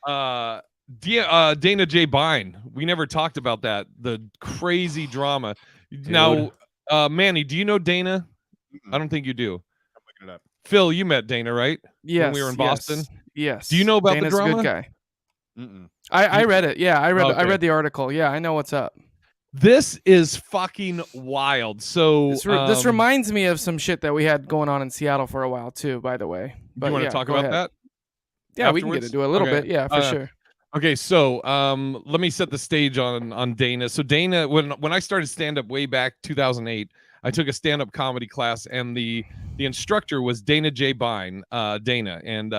S1: Dana J. Bine. We never talked about that. The crazy drama. Now, Manny, do you know Dana? I don't think you do.
S5: I'm looking it up.
S1: Phil, you met Dana, right?
S4: Yes.
S1: we were in Boston?
S4: Yes.
S1: Do you know about the
S4: Dana's a
S1: drama?
S4: good guy.
S5: Mm-mm.
S4: I read it. Yeah, I
S1: Okay.
S4: read the article. Yeah, I know what's up.
S1: This is fucking wild. So
S4: This reminds me of some shit that we had going on in Seattle for a while too, by the way.
S1: Do you want to talk about that?
S4: Yeah, we can get
S1: afterwards?
S4: into it a little
S1: Okay.
S4: bit. Yeah, for sure.
S1: Okay, so let me set the stage on Dana. So Dana, when I started stand up way back 2008, I took a stand up comedy class, and the instructor was Dana J. Bine, Dana, and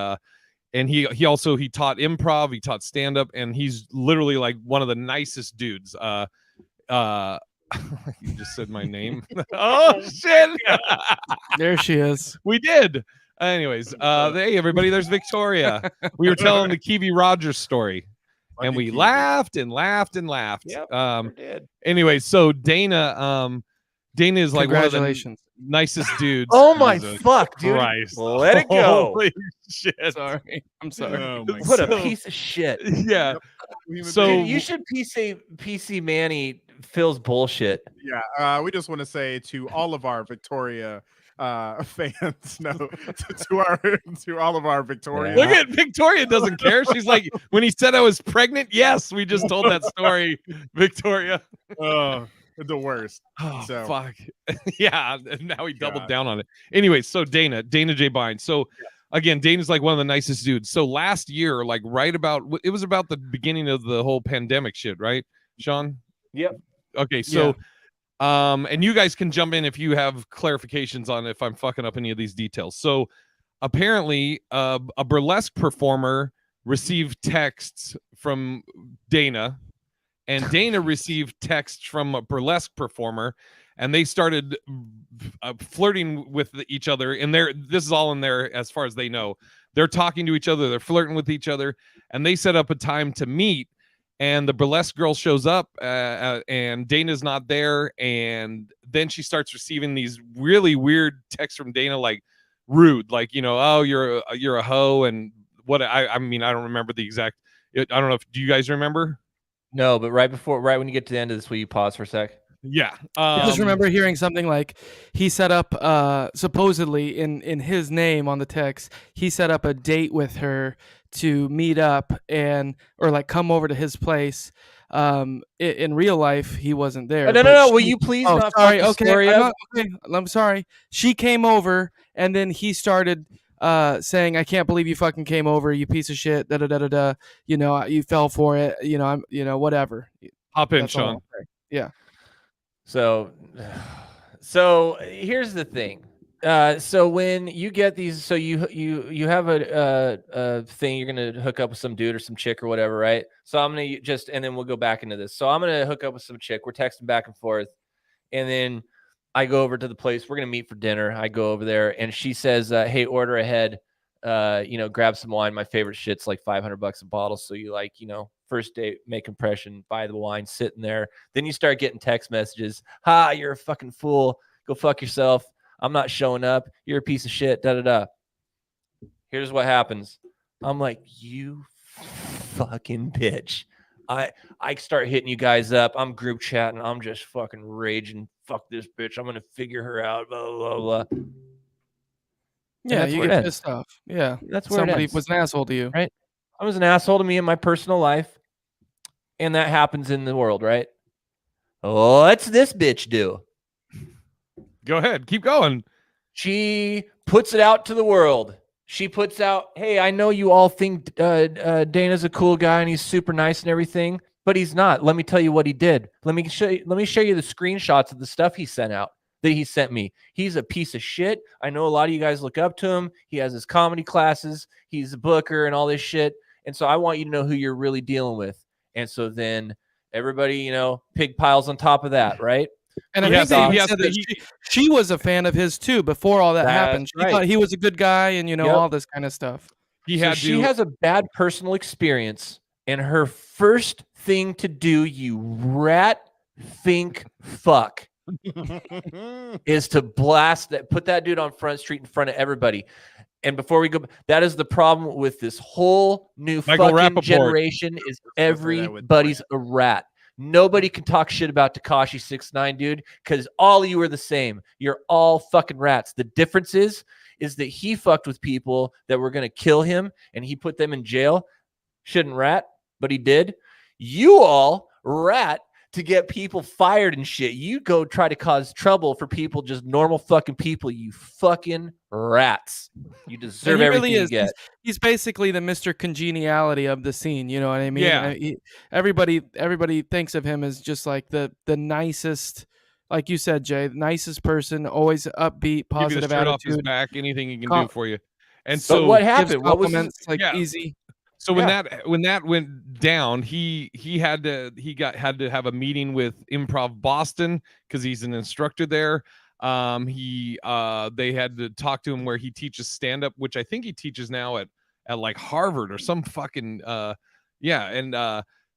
S1: he taught improv, he taught stand up, and he's literally like one of the nicest dudes. You just said my name. Oh shit!
S4: There she is.
S1: We did. Anyways, hey everybody, there's Victoria. We were telling the Kiwi Rogers story, and we laughed and laughed and laughed.
S3: Yep, sure did.
S1: Anyway, so Dana is like one of the
S4: Congratulations.
S1: nicest dudes.
S3: Oh my
S1: Jesus
S3: fuck, dude!
S1: Christ.
S3: Let it go.
S1: Holy shit!
S4: Sorry. I'm sorry.
S5: Oh my
S3: What a
S1: So-
S3: piece of shit.
S1: Yeah.
S5: Human
S1: So-
S5: being.
S3: Dude, you should PC Manny Phil's bullshit.
S5: Yeah, we just want to say to all of our Victoria fans, to all of our Victoria.
S1: Look at Victoria doesn't care. She's like, when he said I was pregnant, yes, we just told that story, Victoria.
S5: The worst.
S1: Oh
S5: So-
S1: fuck. Yeah, and now he doubled
S5: God.
S1: down on it. Anyway, so Dana J. Bine. So again, Dana's like one of the nicest dudes. So last year, like it was about the beginning of the whole pandemic shit, right, Sean?
S3: Yep.
S1: Okay, so and you guys can jump in if you have clarifications on if I'm fucking up any of these details. So apparently a burlesque performer received texts from Dana, and Dana received texts from a burlesque performer, and they started flirting with each other. And this is all in there as far as they know. They're talking to each other, they're flirting with each other, and they set up a time to meet. And the burlesque girl shows up, and Dana's not there. And then she starts receiving these really weird texts from Dana, like rude, like, oh, you're a hoe, and what? I mean, I don't remember the exact. I don't know do you guys remember?
S3: No, but right when you get to the end of this, will you pause for a sec?
S1: Yeah.
S4: I just remember hearing something like he set up supposedly in his name on the text, he set up a date with her to meet up or like come over to his place. In real life, he wasn't there.
S3: No. Will you please not?
S4: Sorry.
S3: fuck the
S4: Okay.
S3: story up?
S4: I'm sorry. She came over, and then he started saying, "I can't believe you fucking came over, you piece of shit." Da da da da da. You fell for it. I'm. Whatever.
S1: Hop in,
S4: That's all
S1: Sean.
S4: I'll say. Yeah.
S3: So here's the thing. So when you get these, so you have a thing, you're gonna hook up with some dude or some chick or whatever, right? So I'm gonna and then we'll go back into this. So I'm gonna hook up with some chick. We're texting back and forth, and then I go over to the place. We're gonna meet for dinner. I go over there, and she says, "Hey, order ahead. Grab some wine. My favorite shit's like $500 a bottle. So you first date, make impression, buy the wine, sitting there. Then you start getting text messages. Ha, you're a fucking fool. Go fuck yourself. I'm not showing up. You're a piece of shit. Da da da. Here's what happens. I'm like, you fucking bitch. I start hitting you guys up. I'm group chatting. I'm just fucking raging. Fuck this bitch. I'm gonna figure her out. Blah blah blah.
S4: Yeah,
S3: that's
S4: you
S3: where it
S4: get
S3: ends.
S4: pissed off. Yeah,
S3: That's where it
S4: somebody
S3: ends.
S4: was an asshole to you.
S3: Right. I was an asshole to me in my personal life, and that happens in the world, right? What's this bitch do?
S1: Go ahead, keep going.
S3: She puts it out to the world. She puts out, hey, I know you all think Dana's a cool guy and he's super nice and everything, but he's not. Let me tell you what he did. Let me show you the screenshots of the stuff he sent out. That he sent me. He's a piece of shit. I know a lot of you guys look up to him. He has his comedy classes. He's a booker and all this shit. And so I want you to know who you're really dealing with. And so then everybody, pig piles on top of that, right?
S4: And I
S1: He
S4: think
S1: has
S4: they
S1: to-
S4: even
S1: he has
S4: said
S1: to-
S4: that she was a fan of his too before all that
S3: That's
S4: happened. She
S3: right.
S4: thought he was a good guy and
S3: Yep.
S4: all this kind of stuff.
S1: He
S3: So
S1: had
S3: she
S1: to.
S3: has a bad personal experience, and her first thing to do, you rat think fuck, is to blast that, put that dude on Front Street in front of everybody. And before we go, that is the problem with this whole new
S1: Michael
S3: fucking
S1: Rappaport.
S3: generation is
S5: gonna say that with
S3: everybody's a rat. Nobody can talk shit about Tekashi 6ix9ine, dude, because all of you are the same. You're all fucking rats. The difference is that he fucked with people that were going to kill him, and he put them in jail. Shouldn't rat, but he did. You all rat to get people fired and shit. You go try to cause trouble for people, just normal fucking people. You fucking rats. You deserve
S4: he
S3: everything
S4: really
S3: you
S4: is.
S3: get.
S4: He's basically the Mr. Congeniality of the scene. You know what I mean?
S1: Yeah.
S4: Everybody thinks of him as just like the nicest, like you said, Jay, the nicest person, always upbeat,
S1: Give you the
S4: positive
S1: shirt off his
S4: attitude.
S1: back, anything he can
S4: Com-
S1: do for you. And
S3: But
S1: so
S3: what
S4: Gives
S3: happened? What was his,
S4: compliments like
S1: yeah.
S4: easy.
S1: So when that went down, he had to have a meeting with Improv Boston because he's an instructor there. They had to talk to him where he teaches stand up, which I think he teaches now at like Harvard or some fucking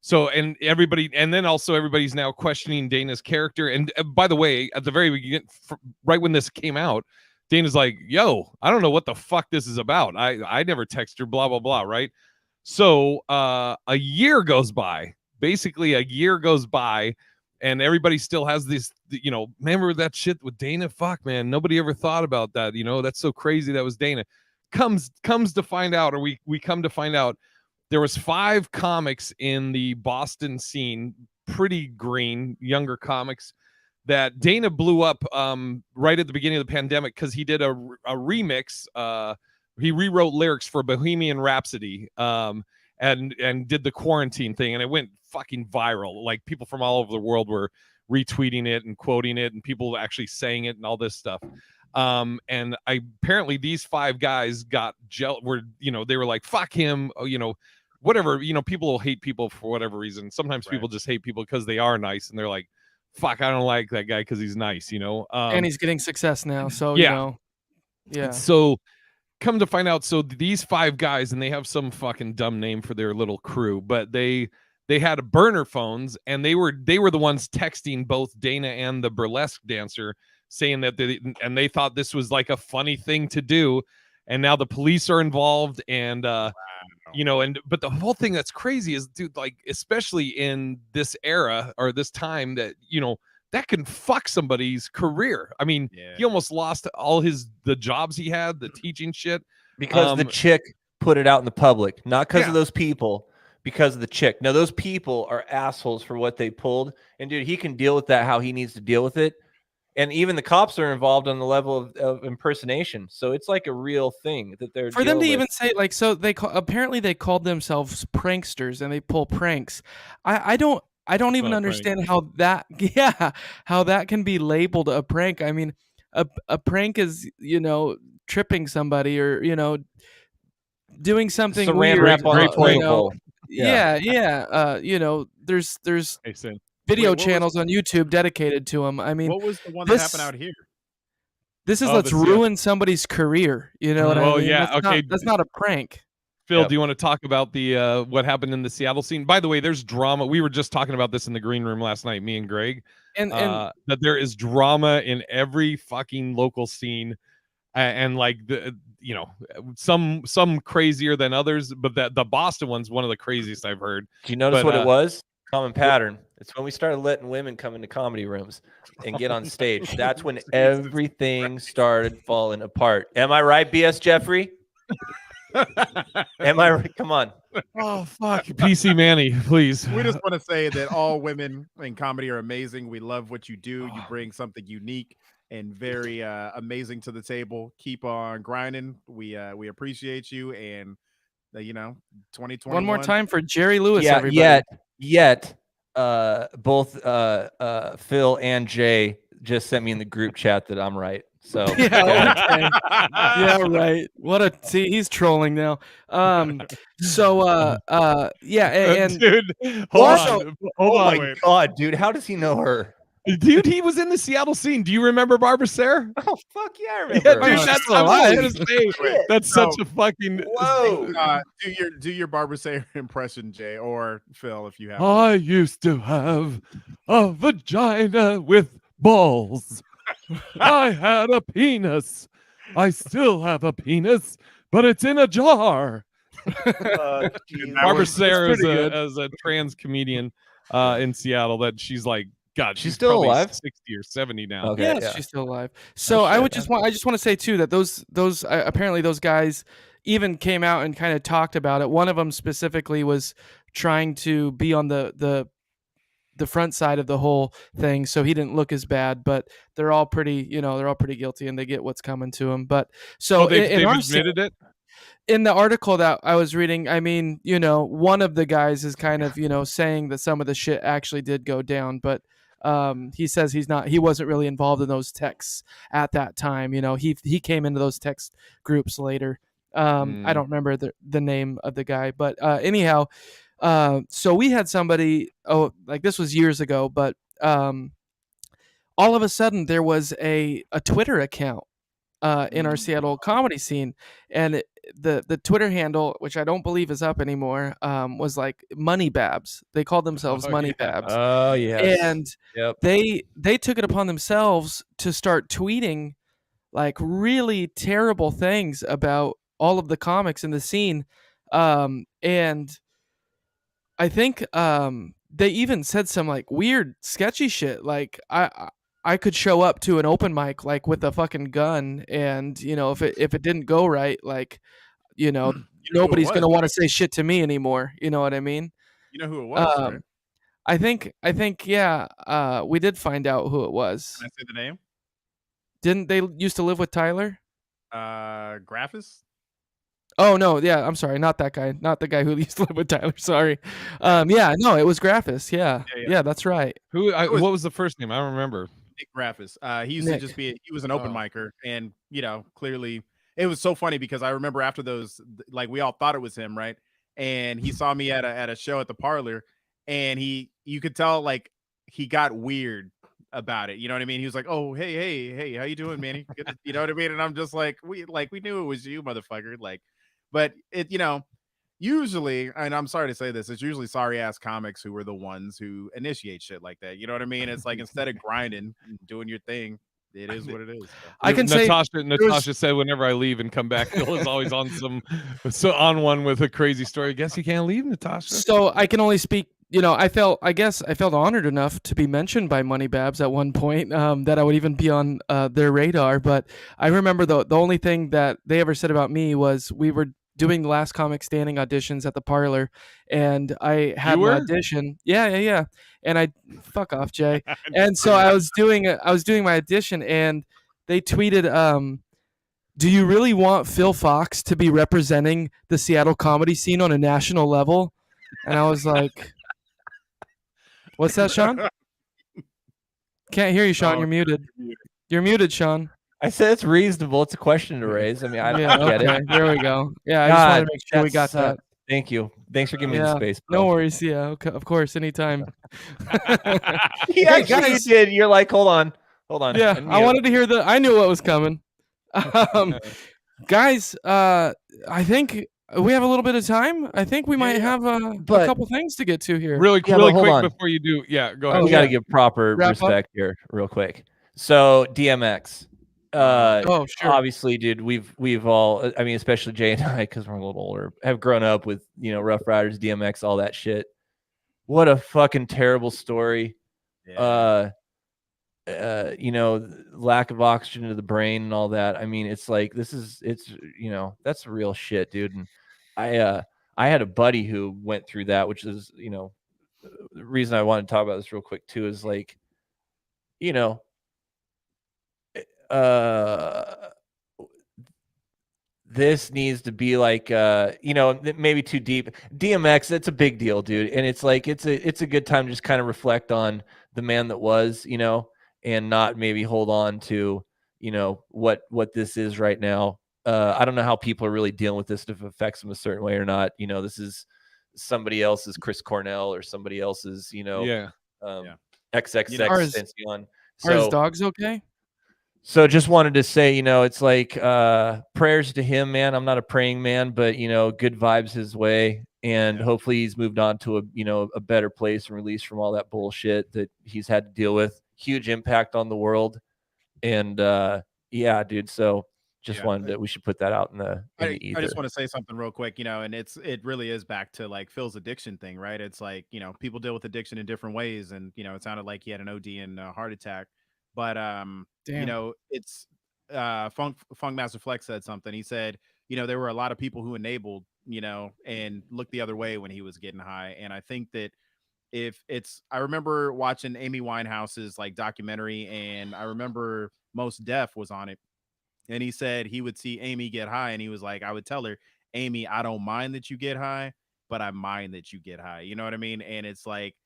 S1: so everybody's now questioning Dana's character. And by the way, at the very beginning, right when this came out, Dana's like, "Yo, I don't know what the fuck this is about. I never text her, blah blah blah." Right. So a year goes by, basically a year goes by, and everybody still has this, remember that shit with Dana? Fuck, man, nobody ever thought about that. That's so crazy. That was Dana. Comes to find out, or we come to find out, there was 5 comics in the Boston scene, pretty green, younger comics, that Dana blew up right at the beginning of the pandemic because he did a remix. He rewrote lyrics for Bohemian Rhapsody and did the quarantine thing, and it went fucking viral. Like, people from all over the world were retweeting it and quoting it, and people actually saying it and all this stuff. And apparently these 5 guys got they were like, fuck him, whatever. People will hate people for whatever reason. Sometimes people just hate people because they are nice, and they're like, fuck, I don't like that guy because he's nice,
S4: And he's getting success now, so
S1: yeah.
S4: yeah.
S1: So come to find out, so these 5 guys, and they have some fucking dumb name for their little crew, but they had burner phones, and they were the ones texting both Dana and the burlesque dancer, saying that they thought this was like a funny thing to do, and now the police are involved, and but the whole thing that's crazy is, dude, like, especially in this era or this time, that that can fuck somebody's career. I mean, he almost lost all the jobs he had, the teaching shit,
S3: because the chick put it out in the public, not because of those people, because of the chick. Now, those people are assholes for what they pulled, and dude, he can deal with that how he needs to deal with it. And even the cops are involved on the level of impersonation, so it's like a real thing that they're
S4: for them to
S3: dealing
S4: even
S3: with.
S4: say, like, so apparently they called themselves pranksters and they pull pranks. I don't even understand how that can be labeled a prank. I mean, a prank is tripping somebody or doing something
S3: Saran
S4: weird.
S3: wrap on a toilet bowl.
S4: There's
S1: Hey, Sin.
S4: video
S5: Wait, what
S4: channels on YouTube dedicated to them. I mean,
S5: What was the one that happened out here?
S4: this is
S1: Oh,
S4: let's
S1: this-
S4: ruin somebody's career. You know what I
S1: Well,
S4: mean?
S1: yeah,
S4: That's
S1: okay.
S4: that's not a prank.
S1: Phil,
S3: Yep.
S1: do you want to talk about the what happened in the Seattle scene? By the way, there's drama. We were just talking about this in the green room last night, me and Greg,
S4: And
S1: that there is drama in every fucking local scene, and like some crazier than others, but the Boston one's one of the craziest I've heard.
S3: Do you notice
S1: But,
S3: what it was? Common pattern. It's when we started letting women come into comedy rooms and get on stage. That's when everything started falling apart. Am I right, BS Jeffrey? Am I right? Come on.
S1: Oh fuck, PC Manny, please.
S5: We just want to say that all women in comedy are amazing. We love what you do. You bring something unique and very amazing to the table. Keep on grinding. We appreciate you, and 2021.
S4: one more time for Jerry Lewis.
S3: Yeah,
S4: everybody.
S3: yet both Phil and Jay just sent me in the group chat that I'm right. So
S4: Yeah, okay. Yeah, right. He's trolling now. Yeah, and
S1: Dude, hold
S4: Also-
S1: on.
S3: oh
S1: Hold on.
S3: my god, dude, how does he know her?
S1: Dude, he was in the Seattle scene. Do you remember Barbara Sayre?
S3: Oh fuck yeah, I
S1: Yeah,
S3: remember.
S1: dude,
S4: she's
S1: that's
S4: still
S1: I was
S4: alive.
S1: gonna say
S3: Shit.
S1: that's
S5: So-
S1: such a fucking.
S3: Whoa.
S5: Do your Barbara Sayre impression, Jay, or Phil, if you have. one.
S1: I used to have a vagina with balls. I had a penis. I still have a penis, but it's in a jar.
S5: That
S1: Barbara
S5: was-
S1: Sayre is
S4: pretty good.
S1: as a trans comedian in Seattle that she's like, God,
S3: She's still
S1: probably
S3: alive?
S1: 60 or 70 now.
S3: Okay.
S4: Yes, she's still alive. So I
S3: shit.
S4: would I just want to say too that those apparently those guys even came out and kind of talked about it. One of them specifically was trying to be on the front side of the whole thing, so he didn't look as bad. But they're all pretty, they're all pretty guilty, and they get what's coming to them. But so
S1: Oh, they've
S4: in our
S1: admitted it.
S4: in the article that I was reading, I mean, one of the guys is kind of, saying that some of the shit actually did go down, but he says he wasn't really involved in those texts at that time. He came into those text groups later. I don't remember the name of the guy, but anyhow, so we had somebody, like this was years ago, but all of a sudden there was a Twitter account in our Seattle comedy scene, and the Twitter handle, which I don't believe is up anymore, was like Money Babs. They called themselves
S5: Oh,
S4: Money
S5: yeah.
S4: Babs,
S3: Oh yes.
S4: and
S3: Yep.
S4: they took it upon themselves to start tweeting like really terrible things about all of the comics in the scene, and I think they even said some like weird sketchy shit, like I could show up to an open mic like with a fucking gun, and if it didn't go right, like
S5: You know who
S4: nobody's
S5: it
S4: gonna
S5: was,
S4: want to
S5: right?
S4: say shit to me anymore. You know what I mean?
S5: You know who it was, right?
S4: I think yeah, we did find out who it was.
S5: Can I say the name?
S4: Didn't they used to live with Tyler?
S5: Graphis.
S4: Oh no, yeah, I'm sorry, not that guy, not the guy who used to live with Tyler. Sorry. Yeah, no, it was Graphis. Yeah,
S5: Yeah.
S4: that's right.
S1: What was the first name? I don't remember.
S5: Nick Graphis. He used
S4: Nick.
S5: to just be he was an open
S1: Oh.
S5: micer, and clearly it was so funny because I remember after those, like we all thought it was him, right? And he saw me at a show at the Parlor, and you could tell like he got weird about it. You know what I mean? He was like, "Oh, hey, how you doing, Manny?" Good to-" You know what I mean? And I'm just like, we knew it was you, motherfucker. Like, but it, usually, and I'm sorry to say this, it's usually sorry ass comics who are the ones who initiate shit like that. You know what I mean? It's like instead of grinding and doing your thing, it is what it is. So.
S4: I can say
S1: Natasha said whenever I leave and come back, Phil is always on on one with a crazy story. Guess you can't leave, Natasha.
S4: so. I can only speak. I felt honored enough to be mentioned by Money Babs at one point, that I would even be on their radar. But I remember the only thing that they ever said about me was we were doing the Last Comic Standing auditions at the Parlor, and I had
S1: You
S4: an
S1: were?
S4: audition. Yeah. And I fuck off, Jay. And so I was doing my audition, and they tweeted, "Do you really want Phil Fox to be representing the Seattle comedy scene on a national level?" And I was like, "What's that, Sean? Can't hear you, Sean.
S5: Oh,
S4: You're muted. You're muted, Sean."
S3: I said it's reasonable. It's a question to raise. I mean, I
S4: Yeah,
S3: get
S4: okay.
S3: it.
S4: There we go. Yeah, I just wanted to make sure we got that.
S3: Thank you. Thanks for giving me
S4: Yeah,
S3: the space.
S4: no
S3: bro.
S4: worries. Yeah, okay, of course, anytime.
S3: He
S4: Hey,
S3: actually
S4: guys.
S3: did. You're like, hold on.
S4: Yeah,
S3: And
S4: I
S3: mute.
S4: wanted to hear I knew what was coming. Guys, I think we have a little bit of time. I think we might have a
S3: But-
S4: couple things to get to here.
S1: Really
S3: Yeah, but
S1: quick
S3: hold on.
S1: before you do. Yeah, go
S4: Oh,
S1: ahead.
S3: we got to give proper
S4: Wrap up?
S3: respect here, real quick. So DMX,
S4: Oh, sure.
S3: obviously, dude, we've all, I mean, especially Jay and I, because we're a little older, have grown up with Rough Riders, DMX, all that shit. What a fucking terrible story.
S5: Yeah.
S3: Lack of oxygen to the brain and all that. I mean, it's like that's real shit, dude. And I had a buddy who went through that, which is the reason I wanted to talk about this real quick too, is like, this needs to be like maybe too deep. DMX, it's a big deal, dude, and it's like it's a good time to just kind of reflect on the man that was, and not maybe hold on to what this is right now. I don't know how people are really dealing with this, if it affects them a certain way or not. This is somebody else's Chris Cornell or somebody else's
S1: Yeah.
S3: yeah. XXX
S4: Are his-
S3: Extension.
S4: Are his
S3: So
S4: dogs okay?
S3: So just wanted to say, it's like prayers to him, man. I'm not a praying man, but good vibes his way, and hopefully he's moved on to a better place and released from all that bullshit that he's had to deal with. Huge impact on the world, and yeah, dude. So just wanted that we should put that out in the ether.
S5: I just want to say something real quick, and it really is back to like Phil's addiction thing, right? It's like, people deal with addiction in different ways, and it sounded like he had an OD and a heart attack, but
S4: Damn.
S5: it's Funk Master Flex said something. He said, there were a lot of people who enabled, and looked the other way when he was getting high, and I think that I remember watching Amy Winehouse's like documentary, and I remember Most Def was on it. And he said he would see Amy get high, and he was like, I would tell her, Amy, I don't mind that you get high, but I mind that you get high. You know what I mean? And it's like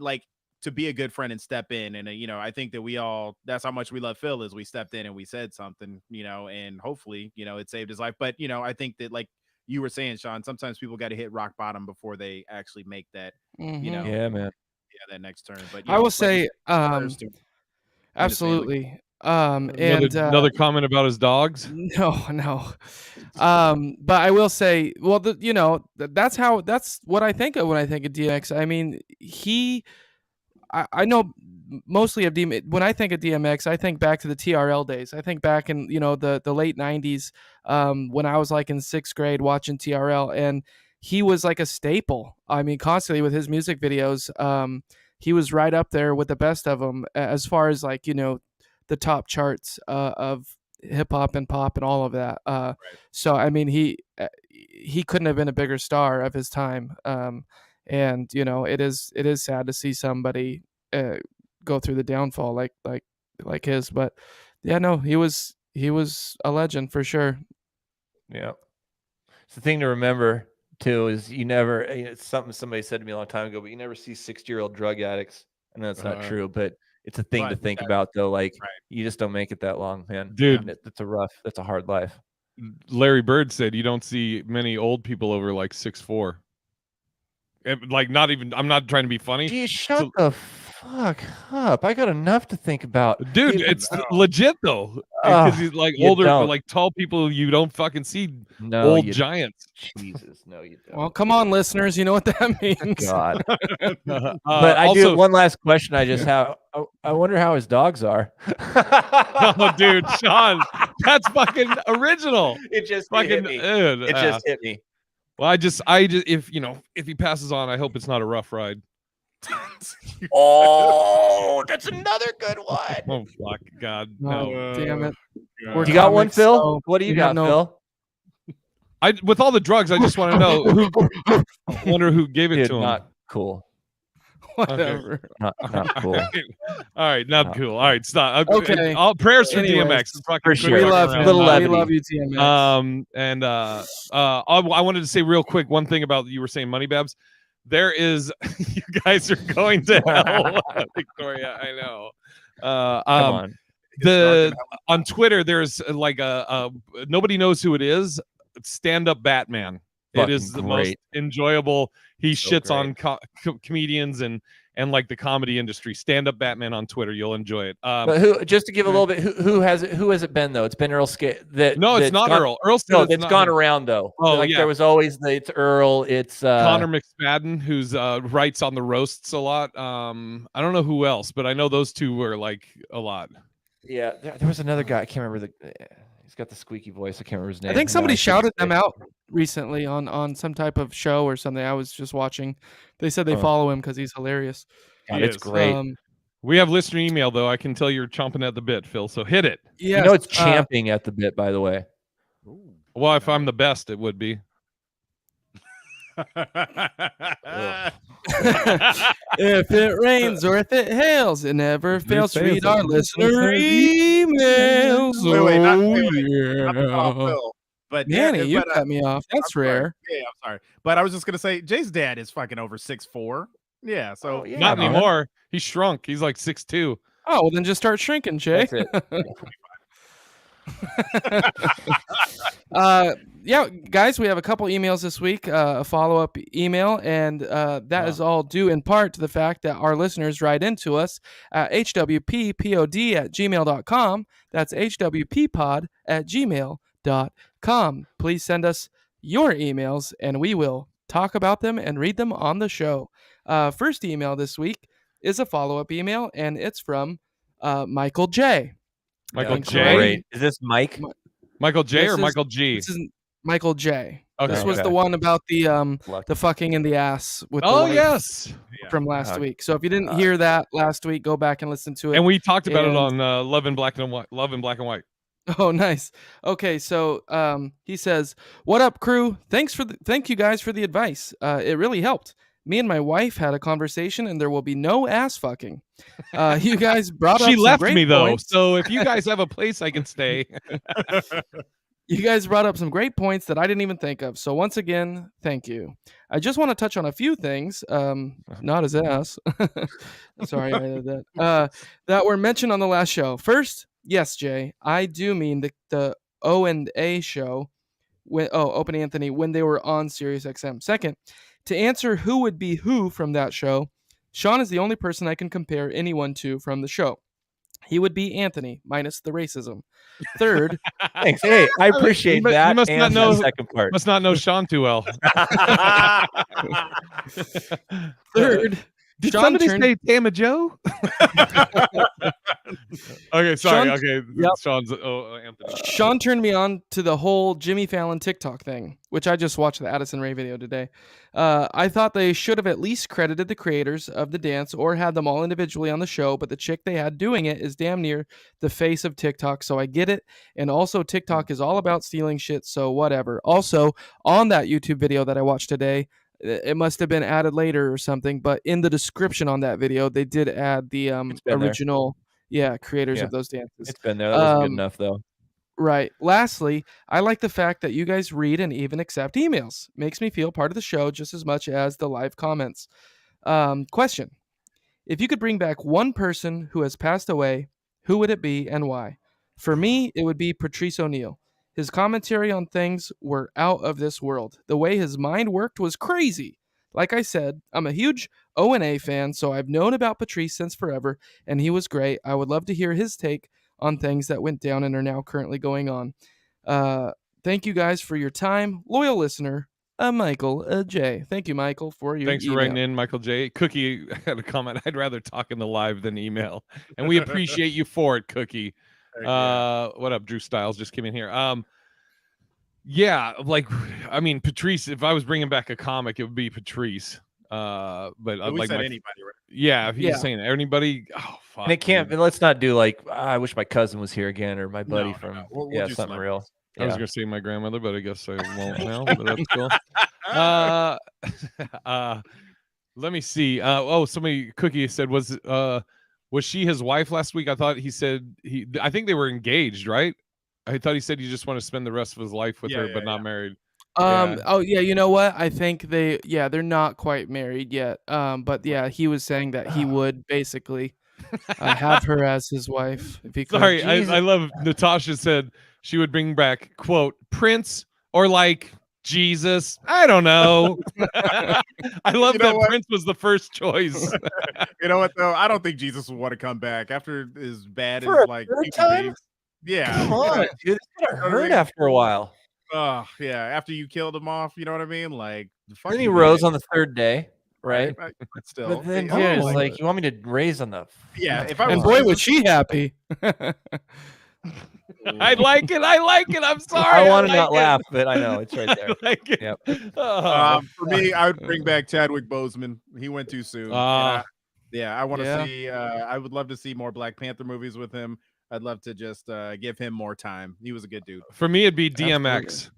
S5: like to be a good friend and step in. And I think that that's how much we love Phil, is we stepped in and we said something, and hopefully, it saved his life. But I think that, like you were saying, Sean, sometimes people got to hit rock bottom before they actually make that,
S3: Yeah, man.
S5: that next turn. But
S4: I will say,
S5: prayers to him and his family.
S4: absolutely. And
S1: Another comment about his dogs.
S4: no. But I will say, well, that's what I think of when I think of DMX. I mean, I know mostly of when I think of DMX, I think back to the TRL days. I think back in the late 90s, when I was like in 6th grade watching TRL, and he was like a staple. I mean, constantly with his music videos. He was right up there with the best of them as far as like the top charts of hip hop and pop and all of that.
S5: Right.
S4: So I mean, he couldn't have been a bigger star of his time. And it is sad to see somebody go through the downfall like his. But yeah, no, he was a legend for sure.
S3: Yeah, it's the thing to remember too is it's something somebody said to me a long time ago, but you never see 60-year-old drug addicts. I know that's not true, but it's a thing to think about though. Like you just don't make it that long, man.
S1: Dude,
S3: that's a hard life.
S1: Larry Bird said you don't see many old people over like 6'4". Like not even. I'm not trying to be funny.
S3: Geez, shut the fuck up! I got enough to think about,
S1: dude. It's legit though, because he's like older, but like tall people, you don't fucking see old giants.
S3: Jesus, no, you don't.
S4: Well, come on, listeners, you know what that means.
S3: God. But I do one last question. I just have. I wonder how his dogs are.
S1: Oh, dude, Sean, that's fucking original.
S3: It just
S1: fucking.
S3: hit me. It just hit me.
S1: Well, I just if he passes on, I hope it's not a rough ride.
S3: Oh, that's another good one.
S1: Oh fuck, God, no.
S4: Damn it.
S3: You got one, Phil?
S4: So
S3: what do you got, Phil?
S1: With all the drugs, I just want to know who gave it to him.
S3: Not cool.
S4: Whatever.
S3: Okay. Not cool.
S1: All right, not cool. All right, stop.
S4: Okay.
S1: All prayers for
S4: Anyways,
S1: DMX.
S3: For sure.
S4: We love him. We love you, DMX.
S1: And I wanted to say real quick one thing about you were saying Money Babs. There is, you guys are going to hell, Victoria. I know.
S3: Come on.
S1: On Twitter, there's like a nobody knows who it is. Stand Up Batman. It is the most enjoyable. He shits on comedians and like the comedy industry. Stand Up Batman on Twitter. You'll enjoy it.
S3: But just to give a little bit, who has it been though? It's been Earl
S1: No, it's not Earl. Earl.
S3: No, it's gone around though.
S1: Oh,
S3: like there was always it's Earl. It's
S1: Connor McSpadden, who's writes on the roasts a lot. I don't know who else, but I know those two were like a lot.
S3: Yeah, there was another guy. I can't remember he's got the squeaky voice. I can't remember his name.
S4: I think somebody shouted them out recently on some type of show or something. I was just watching. They said they follow him because he's hilarious.
S3: God, it's great.
S1: We have listener email though. I can tell you're chomping at the bit, Phil. So hit it.
S4: Yeah,
S3: it's champing at the bit. By the way.
S1: Well, if I'm the best, it would be.
S4: If it rains or if it hails, it never fails to read our listener emails.
S5: Wait, not
S4: yeah.
S5: Phil, but
S4: Manny, you
S5: but,
S4: cut me off. That's rare.
S5: Yeah, I'm sorry, but I was just gonna say Jay's dad is fucking over 6'4". Yeah, so
S1: not anymore. He shrunk. He's like 6'2".
S4: Oh, well, then just start shrinking, Jay.
S3: That's it.
S4: Yeah, guys, we have a couple emails this week, a follow-up email, and that is all due in part to the fact that our listeners write into us at hwppod@gmail.com. That's hwppod@gmail.com. Please send us your emails, and we will talk about them and read them on the show. First email this week is a follow-up email, and it's from Michael J.
S1: Michael
S4: Thanks,
S1: J.
S4: Ray.
S3: Great. Is this Mike?
S1: Michael J
S4: This
S1: or
S4: is-
S1: Michael G?
S4: This is Michael J.
S1: Okay.
S4: This was
S3: Okay.
S4: the one about the
S3: Lucky.
S4: fucking in the ass with the
S1: Oh
S4: wife
S1: yes,
S4: from last
S3: God.
S4: week. So if you didn't hear that last week, go back and listen to it.
S1: and we talked about it
S4: And-
S1: on Love in Black and White. Love in Black and White.
S4: Oh, nice. Okay, so he says, "What up, crew? Thank you guys for the advice. It really helped. Me and my wife had a conversation, and there will be no ass fucking. You guys brought up
S1: She
S4: some
S1: left
S4: great
S1: me though,
S4: points.
S1: so if you guys have a place I can stay,
S4: You guys brought up some great points that I didn't even think of. So once again, thank you. I just want to touch on a few things, not his ass. Sorry, I did that. That were mentioned on the last show. First, yes, Jay, I do mean the O&A show. Open Anthony, when they were on Sirius XM. Second, to answer who would be who from that show, Sean is the only person I can compare anyone to from the show. He would be Anthony, minus the racism. Third,
S3: Thanks. Hey, I appreciate
S1: you
S3: that.
S1: must not
S3: and
S1: know-
S3: the second part.
S1: must not know Sean too well.
S4: third,
S1: Did
S4: Sean
S1: somebody
S4: turned-
S1: say Tama Joe? Okay, sorry.
S4: Sean-
S1: Okay,
S4: Yep.
S1: Sean's. Oh, Anthony.
S4: Sean turned me on to the whole Jimmy Fallon TikTok thing, which I just watched the Addison Rae video today. I thought they should have at least credited the creators of the dance or had them all individually on the show, but the chick they had doing it is damn near the face of TikTok, so I get it. And also, TikTok is all about stealing shit, so whatever. Also, on that YouTube video that I watched today, it must have been added later or something, but in the description on that video, they did add the
S3: It's been there.
S4: original creators
S3: Yeah.
S4: of those dances.
S3: It's been there. That wasn't good
S4: Um,
S3: enough, though.
S4: Right. Lastly, I like the fact that you guys read and even accept emails. Makes me feel part of the show just as much as the live comments. Question. If you could bring back one person who has passed away, who would it be and why? For me, it would be Patrice O'Neill. His commentary on things were out of this world. The way his mind worked was crazy. Like I said, I'm a huge O&A fan, so I've known about Patrice since forever, and he was great. I would love to hear his take on things that went down and are now currently going on. Thank you guys for your time. Loyal listener, Michael J. Thank you, Michael, for your
S1: Thanks for writing in, Michael J. Cookie had a comment. I'd rather talk in the live than email, and we appreciate you for it, Cookie. What up, Drew Styles? Just came in here. Yeah, like, I mean, Patrice. If I was bringing back a comic, it would be Patrice. But
S5: we
S1: like,
S5: said anybody, right?
S1: yeah, if he's
S4: Yeah.
S1: saying anybody, oh fuck,
S3: And it can't.
S1: dude.
S3: Let's not do like I wish my cousin was here again or my buddy
S5: No,
S3: from
S5: no. We'll
S3: yeah
S5: do
S3: something real.
S5: celebrities.
S1: I was
S3: Yeah.
S1: gonna say my grandmother, but I guess I won't now. But that's cool. Let me see. Somebody Cookie said was she his wife last week? I thought he said I think they were engaged, right? I thought he said he just want to spend the rest of his life with
S5: Yeah,
S1: her,
S5: yeah,
S1: but not married.
S4: Oh yeah, you know what? I think they're not quite married yet. But yeah, he was saying that he would basically have her as his wife if he could.
S1: Sorry,
S4: Jesus.
S1: I love Natasha said she would bring back quote Prince or like Jesus. I don't know. I love
S5: You know
S1: that
S5: what?
S1: Prince was the first choice.
S5: You know what though? I don't think Jesus would want to come back after as bad
S3: For
S5: as
S3: a
S5: like
S3: third
S5: Pinky
S3: time?
S5: Beans. Yeah.
S3: Come on, dude. It's gonna hurt after a while.
S5: Oh yeah. After you killed him off, you know what I mean? Like the fuck
S3: Then he
S5: you
S3: rose
S5: did.
S3: on the third day, right?
S5: But still,
S3: But then,
S5: I
S3: dude,
S5: don't
S3: it's like you want me to raise on the.
S5: yeah. If I
S4: and
S5: was
S4: boy,
S5: Jesus-
S4: was she happy.
S1: I like it. I'm sorry.
S3: I want to
S1: like
S3: not
S1: it.
S3: laugh, but I know it's right there.
S1: I like it.
S3: Yep.
S1: Oh.
S5: for me, I would bring back Chadwick Boseman. He went too soon. And
S1: Ah.
S5: I want to
S4: Yeah.
S5: see. I would love to see more Black Panther movies with him. I'd love to just give him more time. He was a good dude.
S1: For me, it'd be DMX.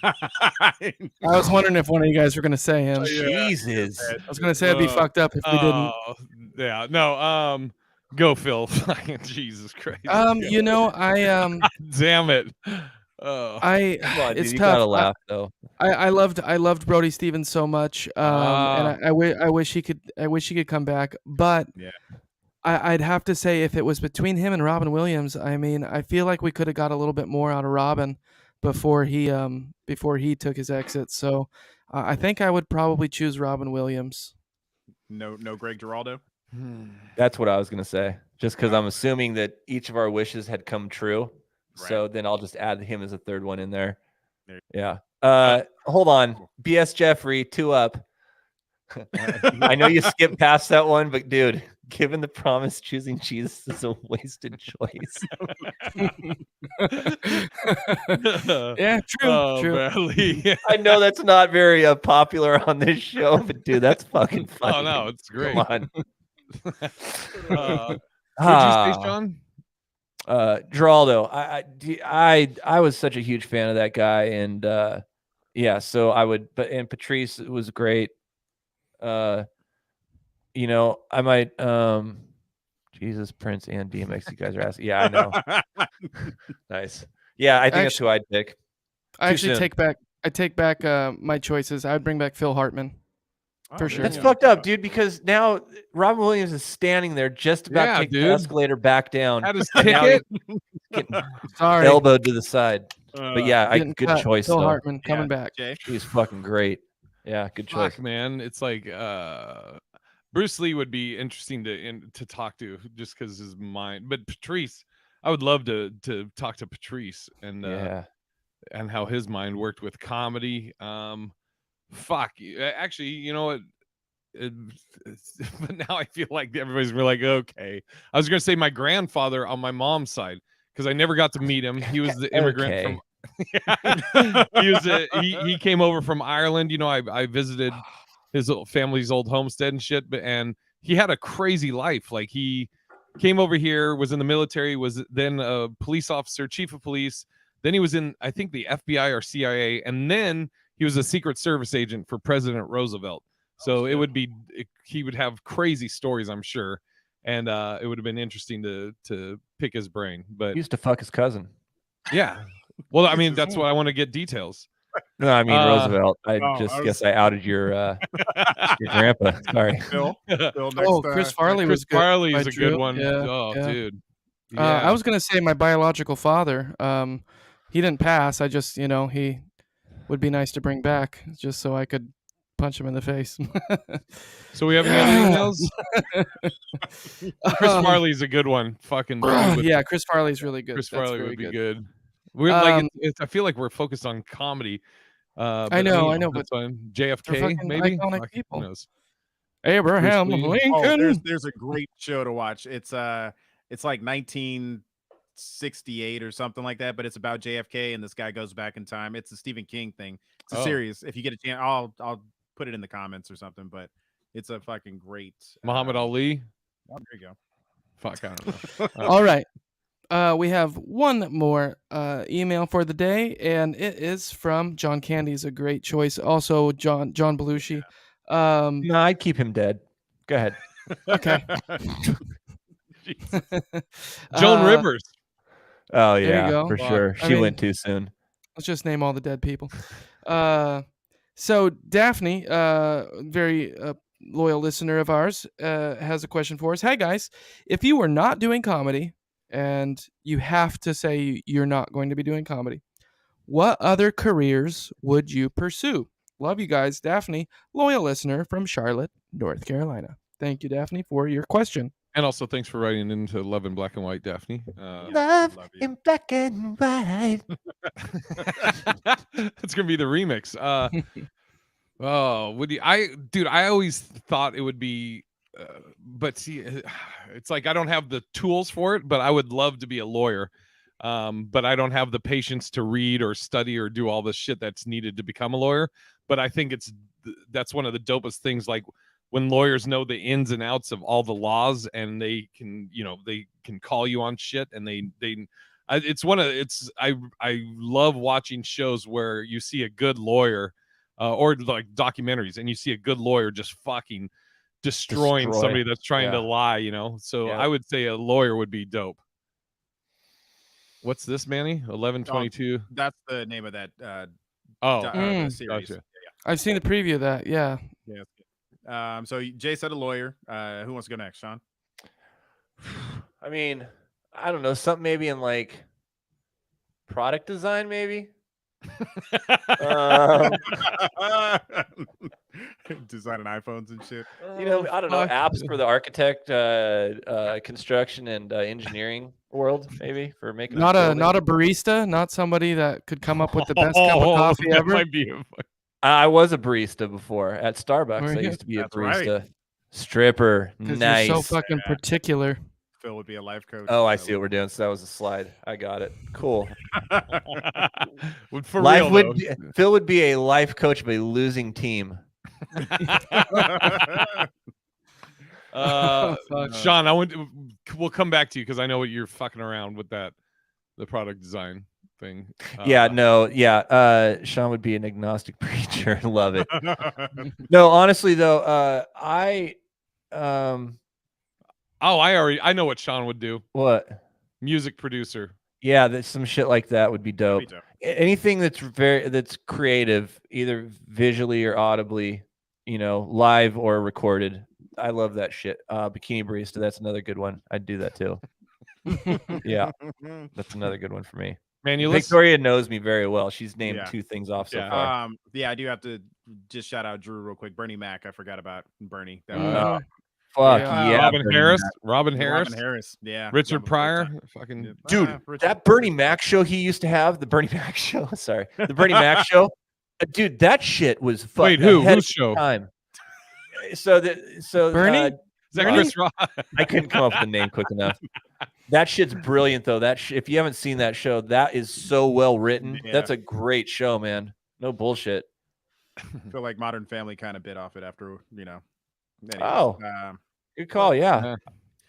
S4: I was wondering if one of you guys were gonna say him.
S3: Jesus.
S4: I was gonna say it'd be fucked up if we didn't.
S1: Yeah. No. Go Phil. Jesus Christ.
S4: You know,
S1: Damn it. Oh.
S3: Come on,
S4: it's
S3: dude, you
S4: tough.
S3: gotta laugh though.
S4: I loved Brody Stevens so much, and I wish he could come back. But
S5: Yeah.
S4: I'd have to say if it was between him and Robin Williams, I mean, I feel like we could have got a little bit more out of Robin before he took his exit. So I think I would probably choose Robin Williams.
S5: No Greg Giraldo.
S3: That's what I was gonna say. Just because
S5: Oh,
S3: I'm assuming that each of our wishes had come true,
S5: Right.
S3: so then I'll just add him as a third one in there.
S5: There
S3: Yeah. Hold on. BS Jeffrey, 2 up. I know you skipped past that one, but dude, given the promise, choosing Jesus is a wasted choice.
S4: Yeah, true.
S1: Badly.
S3: I know that's not very popular on this show, but dude, that's fucking funny.
S1: Oh no, it's great.
S3: Come on.
S1: What'd you say, Sean?
S3: Geraldo, I was such a huge fan of that guy, and yeah, so I would. But and Patrice was great. You know, I might. Jesus, Prince, and DMX. You guys are asking. Yeah, I know. Nice. Yeah, I think that's who I'd pick.
S4: I actually take back my choices. I'd bring back Phil Hartman. For sure.
S3: That's fucked up, dude, because now Robin Williams is standing there just about to take the escalator back down.
S1: Had his ticket.
S4: Sorry.
S3: Elbowed to the side. But yeah, good choice.
S4: Phil
S3: though.
S4: Hartman coming back.
S3: He's fucking great. Yeah, good choice.
S1: Fuck, man. It's like Bruce Lee would be interesting to talk to just because his mind. But Patrice, I would love to talk to Patrice and and how his mind worked with comedy. Fuck. Actually, you know what? But now I feel like everybody's really like, okay. I was gonna say my grandfather on my mom's side because I never got to meet him. He was the immigrant from. He came over from Ireland. You know, I visited his family's old homestead and shit. And he had a crazy life. Like he came over here, was in the military, was then a police officer, chief of police. Then he was in, I think, the FBI or CIA, and then he was a Secret Service agent for President Roosevelt. So he would have crazy stories, I'm sure, and it would have been interesting to pick his brain. But
S3: he used to fuck his cousin.
S1: Yeah. Well, I mean, that's what I want to get details.
S3: No, I mean Roosevelt. I guess I outed your grandpa. Sorry.
S5: Phil
S4: Chris Farley was good.
S1: Chris Farley is a good one.
S4: Yeah,
S1: Dude.
S4: I was gonna say my biological father. He didn't pass. I just, he would be nice to bring back just so I could punch him in the face.
S1: So we have any other emails? Chris Farley's a good one. Fucking
S4: yeah, Chris Farley's really good.
S1: Chris Farley would be good. We're like, I feel like we're focused on comedy.
S4: I know, but
S1: JFK maybe.
S4: Iconic people.
S1: Who knows?
S4: Abraham Lincoln.
S5: There's a great show to watch. It's like 1968 or something like that, but it's about JFK and this guy goes back in time. It's a Stephen King thing. It's a series. If you get a chance, I'll put it in the comments or something. But it's a fucking great.
S1: Muhammad Ali.
S5: Oh, there you go.
S1: Fuck, I don't know.
S4: All right. We have one more email for the day, and it is from John Candy's a great choice. Also, John Belushi.
S3: No, I'd keep him dead. Go ahead.
S4: Okay.
S1: Joan Rivers.
S3: Oh
S4: There you
S3: yeah,
S4: go.
S3: for sure. She went too soon.
S4: Let's just name all the dead people. So Daphne, very loyal listener of ours, has a question for us. Hey guys, if you were not doing comedy and you have to say you're not going to be doing comedy, what other careers would you pursue? Love you guys. Daphne, loyal listener from Charlotte, North Carolina. Thank you, Daphne, for your question.
S1: And also, thanks for writing into Love in Black and White, Daphne.
S3: Love in Black and White.
S1: It's gonna be the remix. I always thought it would be, but see, it's like I don't have the tools for it. But I would love to be a lawyer, but I don't have the patience to read or study or do all the shit that's needed to become a lawyer. But I think that's one of the dopest things, like when lawyers know the ins and outs of all the laws, and they can call you on shit, and I love watching shows where you see a good lawyer, or like documentaries, and you see a good lawyer just fucking destroying somebody that's trying to lie, So I would say a lawyer would be dope. What's this, Manny? 1122.
S5: That's the name of that series.
S1: Gotcha.
S5: Yeah.
S4: I've seen the preview of that. Yeah.
S5: So Jay said a lawyer. Who wants to go next, Sean?
S3: I mean, I don't know, something maybe in like product design, maybe.
S5: Designing iPhones and shit.
S3: You know, I don't know,
S4: fuck.
S3: apps for the architect, construction, and engineering world, maybe for making
S4: Not a
S3: buildings.
S4: barista, not somebody that could come up with the best cup of coffee
S1: that
S4: ever.
S1: might be
S3: I was a barista before at Starbucks.
S4: Were
S3: I
S4: you?
S3: used to be a
S5: That's right.
S3: barista. Stripper.
S4: Because
S3: Nice.
S4: you're so fucking particular.
S5: Phil would be a life coach.
S3: Oh, I see what we're doing. So that was a slide. I got it. Cool.
S1: For
S3: Life
S1: real,
S3: would
S1: though.
S3: be, Phil would be a life coach of a losing team.
S4: Fuck.
S1: Sean, we'll come back to you because I know what you're fucking around with the product design thing.
S3: Sean would be an agnostic preacher. Love it. No, honestly though, I
S1: know what Sean would do.
S3: what?
S1: Music producer.
S3: Yeah, there's some shit like that would be dope. Anything that's creative, either visually or audibly, live or recorded. I love that shit. Bikini barista, that's another good one. I'd do that too. Yeah, that's another good one for me.
S1: Man,
S3: Victoria knows me very well. She's named
S5: Yeah.
S3: 2 things off so
S1: Yeah.
S3: far.
S5: I do have to just shout out Drew real quick. Bernie Mac, I forgot about Bernie. That
S4: Mhm.
S3: Fuck
S4: Yeah.
S3: yeah,
S1: Robin
S3: Bernie
S1: Harris.
S3: Mac.
S1: Robin Harris.
S5: Robin Harris, yeah.
S1: Richard
S5: Robin
S1: Pryor.
S5: Pryor.
S1: Fucking
S3: Dude,
S5: Richard-
S3: that Bernie Mac show he used to have, the Bernie Mac show. Sorry, the Bernie Mac show. Dude, that shit was fucking.
S1: Wait, who?
S3: ahead
S1: Whose
S3: of
S1: show?
S3: time. So
S4: Bernie?
S1: Is that Chris Rock?
S3: I couldn't come up with a name quick enough. That shit's brilliant though. If you haven't seen that show, that is so well written.
S5: Yeah.
S3: That's a great show, man. No bullshit.
S5: I feel like Modern Family kind of bit off it after, Anyways,
S3: Oh. Good call. Yeah.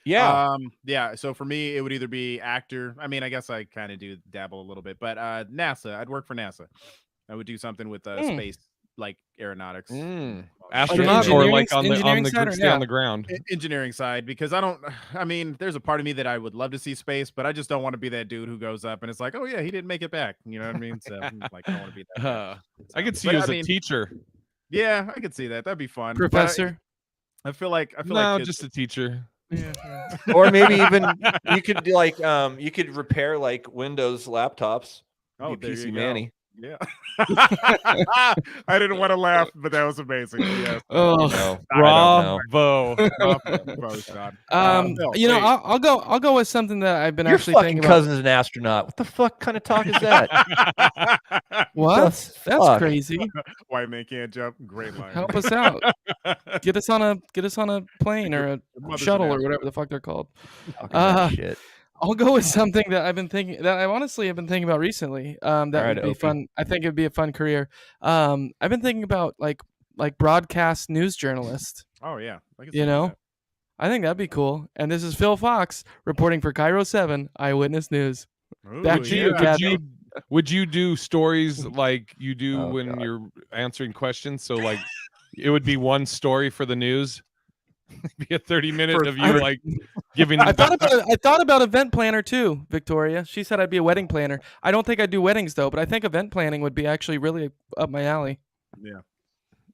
S3: Yeah.
S5: Yeah. So for me, it would either be actor. I mean, I guess I kind of do dabble a little bit, but NASA. I'd work for NASA. I would do something with space, like aeronautics,
S1: Astronaut or like on the
S4: engineering side or
S1: stay on the ground.
S5: engineering side. Because I mean, there's a part of me that I would love to see space, but I just don't want to be that dude who goes up and it's like, oh yeah, he didn't make it back. You know what I mean? So like, I don't want to be that. Guy.
S1: I could see
S5: But,
S1: you as
S5: I
S1: a
S5: mean,
S1: teacher.
S5: Yeah, I could see that. That'd be fun. But
S4: Professor.
S5: I feel like
S1: Just a teacher.
S3: Or maybe even you could do like you could repair like Windows laptops.
S5: Oh,
S3: Be
S5: there
S3: PC
S5: you go.
S3: Manny.
S5: Yeah. I didn't want to laugh, but that was amazing. Yes.
S4: Oh,
S3: No,
S1: Bravo.
S4: I'll go with something that I've been
S3: Your
S4: actually
S3: fucking
S4: thinking about.
S3: cousin's an astronaut. What the fuck kind of talk is that?
S4: What?
S3: The
S4: That's
S3: fuck?
S4: crazy.
S5: White man can't jump. Great line.
S4: Help us out. Get us on a plane or a
S5: Mother's
S4: shuttle
S5: an
S4: or whatever the fuck they're called.
S3: Talking that shit.
S4: I'll go with something that I've been thinking that I honestly have been thinking about recently. That
S3: right,
S4: would be
S3: Opie.
S4: fun. I think it'd be a fun career. I've been thinking about like broadcast news journalist.
S5: Oh yeah. I can
S4: You
S5: see
S4: know,
S5: that.
S4: I think that'd be cool. And this is Phil Fox reporting for Cairo 7 Eyewitness News.
S5: Ooh,
S4: Back to you,
S5: yeah.
S4: Kathy.
S1: Would you do stories like you do
S3: Oh,
S1: when
S3: God.
S1: you're answering questions? So like it would be one story for the news. Be a 30-minute of you like giving.
S4: I thought about event planner too, Victoria. She said I'd be a wedding planner. I don't think I'd do weddings though, but I think event planning would be actually really up my alley.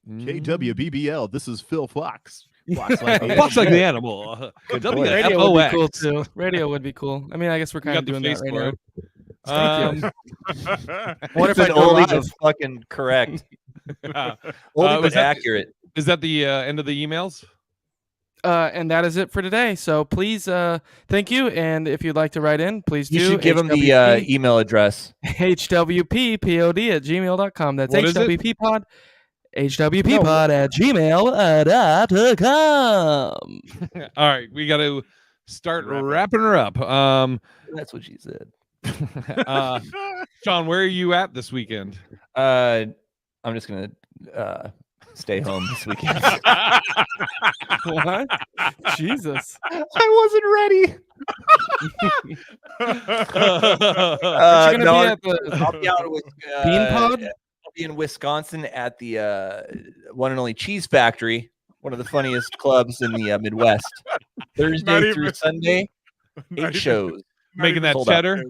S5: KWBBL. This is Phil Fox.
S1: Fox like the animal.
S4: Radio would be cool too. Radio would be cool. I mean, I guess we're
S1: You
S4: kind
S1: got
S4: of
S1: the
S4: doing
S1: face
S4: that
S1: for
S4: right
S1: it.
S4: now.
S3: What if
S4: I
S3: an
S4: go
S3: oldie
S4: live?
S3: was fucking correct? Oldie
S1: was
S3: but
S1: that-
S3: accurate.
S1: Is that the end of the emails?
S4: And that is it for today. So please, thank you. And if you'd like to write in, please do.
S3: You should give them the
S4: HWP
S3: email address.
S4: hwppod@gmail.com. That's
S1: What is it?
S4: hwppod. hwppod@gmail.com.
S1: All right, we got to start
S5: Wrap it.
S1: wrapping her up.
S3: That's what she said.
S1: Sean, where are you at this weekend?
S3: I'm just gonna stay home this weekend.
S4: What? Jesus.
S3: I wasn't ready.
S4: Aren't you
S3: No,
S4: gonna be at
S3: I'll
S4: the
S3: be out with
S4: Bean Pod?
S3: I'll be in Wisconsin at the one and only Cheese Factory, one of the funniest clubs in the Midwest. Thursday through
S5: even-
S3: Sunday, 8 shows.
S1: Making that
S3: Hold up.
S1: cheddar?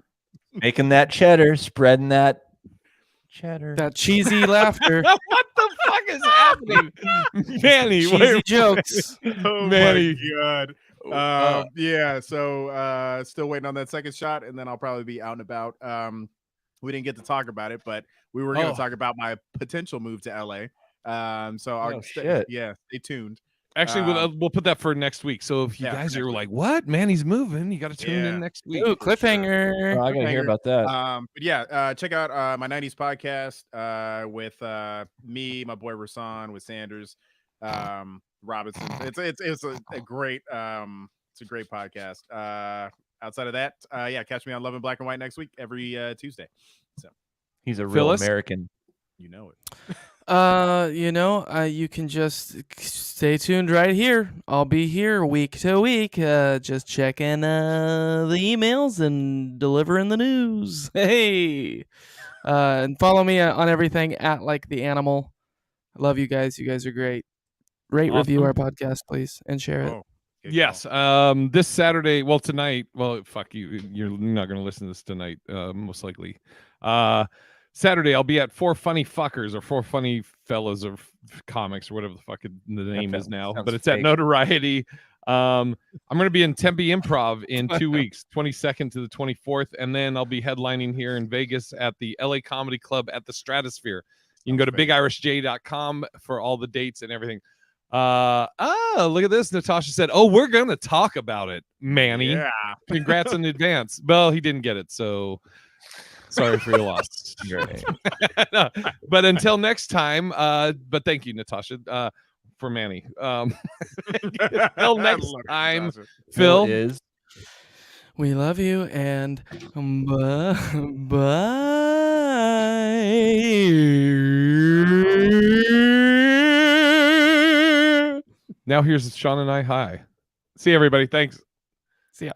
S3: Making that cheddar, spreading that cheddar.
S4: that cheesy laughter,
S1: What the fuck is happening? Manny,
S4: cheesy jokes.
S5: Oh
S1: Manny.
S5: my god. Yeah, so still waiting on that second shot, and then I'll probably be out and about. We didn't get to talk about it, but we were going to talk about my potential move to LA. So I'll
S3: shit.
S5: stay tuned.
S1: Actually, we'll put that for next week. So if you guys are like, "What, man? He's moving," you got to tune in next week.
S4: Ooh, cliffhanger!
S3: Oh, I gotta hear about that.
S5: But yeah, check out my '90s podcast with me, my boy Rasan, with Sanders, Robinson. It's a great podcast. Outside of that, yeah, catch me on Love in Black and White next week every Tuesday. So
S3: he's a real
S1: Phyllis?
S3: American.
S5: You know it.
S4: You can just stay tuned right here. I'll be here week to week, just checking the emails and delivering the news. Hey, and follow me on everything at Like the Animal. I love you guys. You guys are great. Rate, review our podcast, please, and share it.
S1: Yes. This Saturday, tonight. Well, fuck you. You're not going to listen to this tonight, most likely. Saturday, I'll be at Four Funny Fuckers or Four Funny Fellas or Comics or whatever the fuck the name is now, but it's
S3: fake.
S1: at Notoriety. I'm going to be in Tempe Improv in 2 weeks, 22nd to the 24th, and then I'll be headlining here in Vegas at the LA Comedy Club at the Stratosphere. You can go to bigirishj.com for all the dates and everything. Look at this. Natasha said, "Oh, we're going to talk about it, Manny."
S5: Yeah.
S1: Congrats in advance. Well, he didn't get it, so sorry for your loss. No, but until next time, but thank you, Natasha, for Manny. Until next time, Phil
S3: is.
S4: We love you and bye.
S1: Now here's Sean and I. Hi. See you, everybody. Thanks.
S4: See ya.